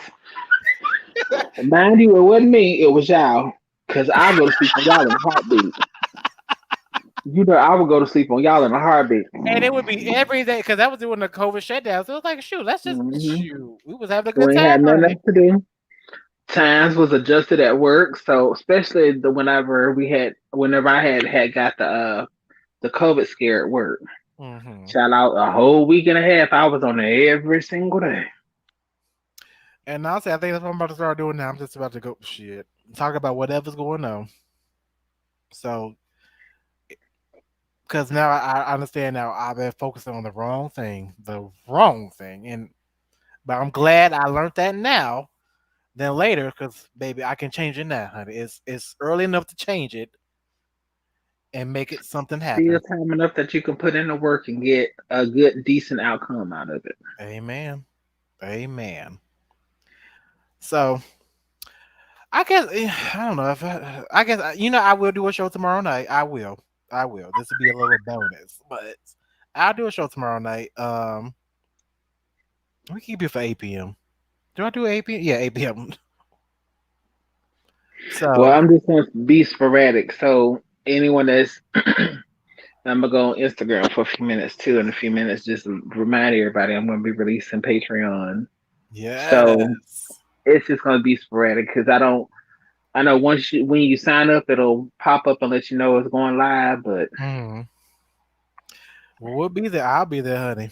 Mind you, it wasn't me, it was y'all. Cause I go to sleep on y'all in a heartbeat. You know, I would go to sleep on y'all in a heartbeat. And it would be every day because that was during the COVID shutdown. So it was like, shoot, let's just Mm-hmm. shoot. We was having a good We ain't time, had nothing honey. else to do. Times was adjusted at work, so especially whenever I had got the COVID scare at work. Hmm. Shout out a whole week and a half. I was on there every single day. And honestly, I think that's what I'm about to start doing now. I'm just about to go shit, talk about whatever's going on. So, because now I understand now I've been focusing on the wrong thing, and but I'm glad I learned that now than later, because baby, I can change it now, honey. It's early enough to change it and make it something Still happen. time enough that you can put in the work and get a good, decent outcome out of it. Amen. Amen. So I guess I don't know if I guess I will do a show tomorrow night. I will. I will. This will be a little bonus, but I'll do a show tomorrow night. We keep it for 8 p.m. Do I do 8 p.m.? Yeah, 8 p.m. Well, So I'm just going to be sporadic. So anyone that's, I'm gonna go on Instagram for a few minutes too. In a few minutes, just remind everybody I'm gonna be releasing Patreon. So yes. it's just gonna be sporadic because I don't. I know when you sign up, it'll pop up and let you know it's going live. But Hmm. Well, we'll be there. I'll be there, honey.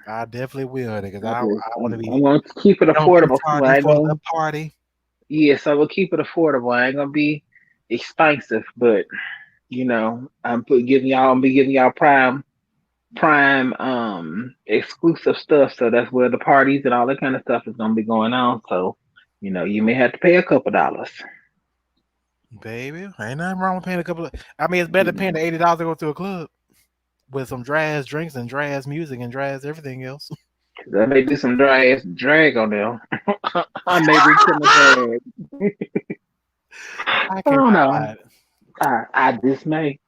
I definitely will, honey, because I want to I'm be gonna keep it don't be affordable too. tardy I ain't for the gonna. party. Yeah, so we'll keep it affordable. I ain't gonna be expensive, but I'm be giving y'all prime exclusive stuff. So that's where the parties and all that kind of stuff is gonna be going on. So, you may have to pay a couple dollars. Baby, ain't nothing wrong with paying a couple of. I mean, it's better than paying the $80 to go to a club with some dry ass drinks and dry ass music and dry ass everything else. 'Cause I may do some dry ass drag on them. I may reach in the bag. I I don't know. cannot. I dismay.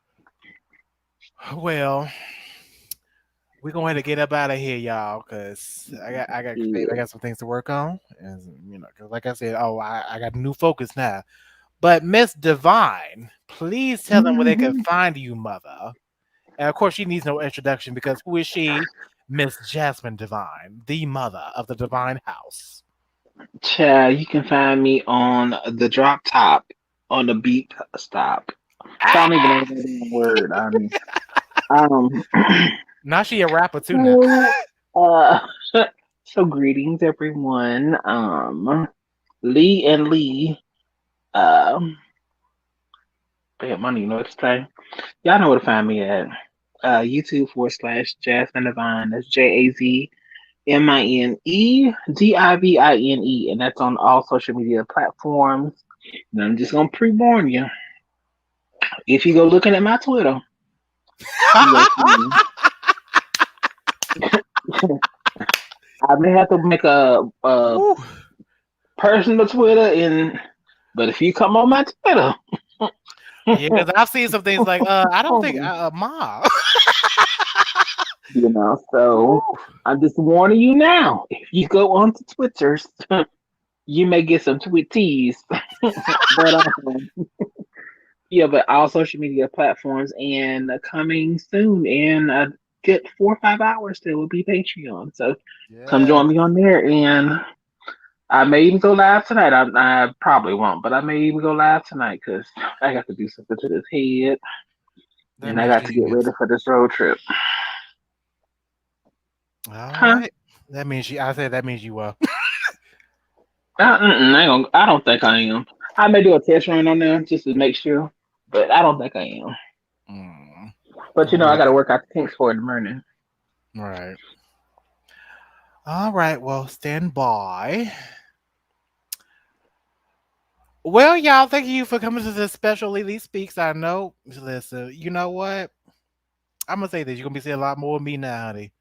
Well, we're going to get up out of here, y'all, because babe, I Yeah. got some things to work on, and because like I said, oh, I got a new focus now. But Miss Divine, please tell them where they can Hmm. find you, mother. And of course, she needs no introduction because who is she? Miss Jasmine Divine, the mother of the Divine House. Child, you can find me on the drop top on the beat stop. So I don't even know Ah! that damn word. I mean, um, Now she a rapper too now. so, uh, so greetings everyone. Lee and Lee, um, damn, I don't even know what to say. Y'all know where to find me at. YouTube /Jasmine Divine. That's JAZMINEDIVINE, and that's on all social media platforms. And I'm just gonna pre-warn you. If you go looking at my Twitter, you gonna see I may have to make a Woo. personal Twitter, but if you come on my Twitter, Yeah, because I've seen some things like, I don't think, Ma. so Woo. I'm just warning you now. If you go onto Twitter, you may get some tweeties. But yeah, but all social media platforms and coming soon in a good 4 or 5 hours there will be Patreon. So come Yeah. join me on there, and I may even go live tonight. I probably won't, but I may even go live tonight because I got to do something to this head, That and I means got you to get ready is. for this road trip. All Huh? right. That means I said that means you I don't think I am. I may do a test run on there just to make sure, but I don't think I am. But I'm I ready. got to work out the kinks for it in the morning. All right. All right. Well, stand by. Well, y'all, thank you for coming to this special LeeLee Speaks. I know. Listen, you know what? I'm gonna say this. You're gonna be seeing a lot more of me now, honey.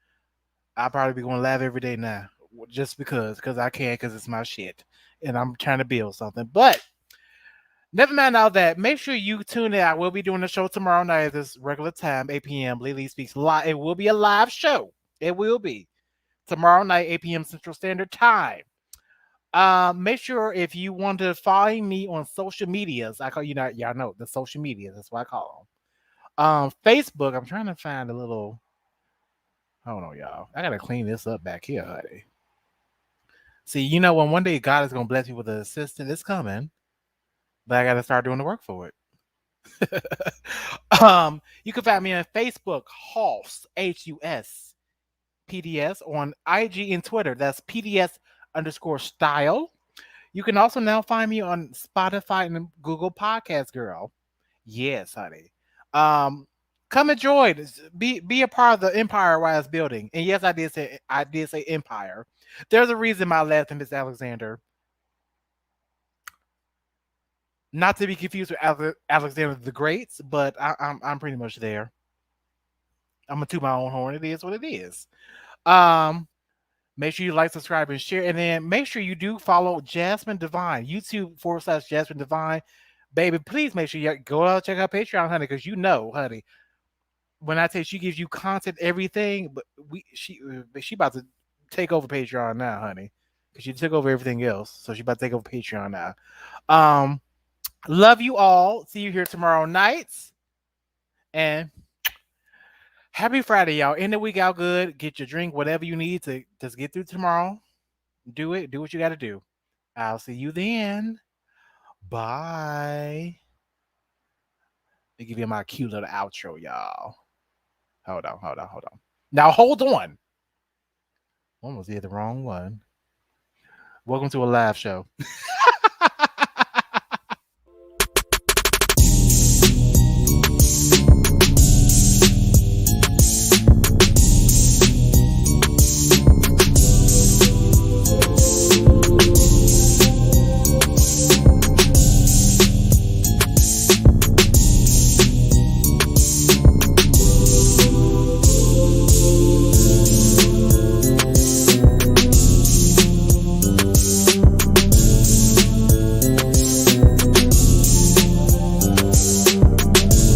I'll probably be going live every day now, just because I can, because it's my shit, and I'm trying to build something. But never mind all that. Make sure you tune in. I will be doing the show tomorrow night at this regular time, 8 p.m. LeeLee Speaks live. It will be a live show. It will be tomorrow night, 8 p.m. Central Standard Time. Make sure if you want to find me on social medias, I call y'all know the social medias. That's what I call them. Facebook. I'm trying to find a little. Hold on, y'all. I gotta clean this up back here, honey. See, when one day God is gonna bless me with an assistant, it's coming, but I gotta start doing the work for it. You can find me on Facebook, Hus, PDS, on IG and Twitter. That's PDS_style. You can also now find me on Spotify and Google Podcast, girl. Yes, honey. Um, Come and join. Be a part of the empire while it's building. And yes, I did say empire. There's a reason my last name is Alexander. Not to be confused with Alexander the Great, but I'm pretty much there. I'm gonna toot my own horn. It is what it is. Um, Make sure you like, subscribe, and share. And then make sure you do follow Jasmine Divine, YouTube/Jasmine Divine. Baby, please make sure you go out and check out Patreon, honey, because honey, when I tell you she gives you content, everything, but she about to take over Patreon now, honey. Because she took over everything else. So she about to take over Patreon now. Um, love you all. See you here tomorrow nights. And happy Friday, y'all. End the week out good. Get your drink, whatever you need to just get through tomorrow. Do it. Do what you got to do. I'll see you then. Bye. Let me give you my cute little outro, y'all. Hold on, hold on, hold on. Now hold on. Almost did the wrong one. Welcome to a live show.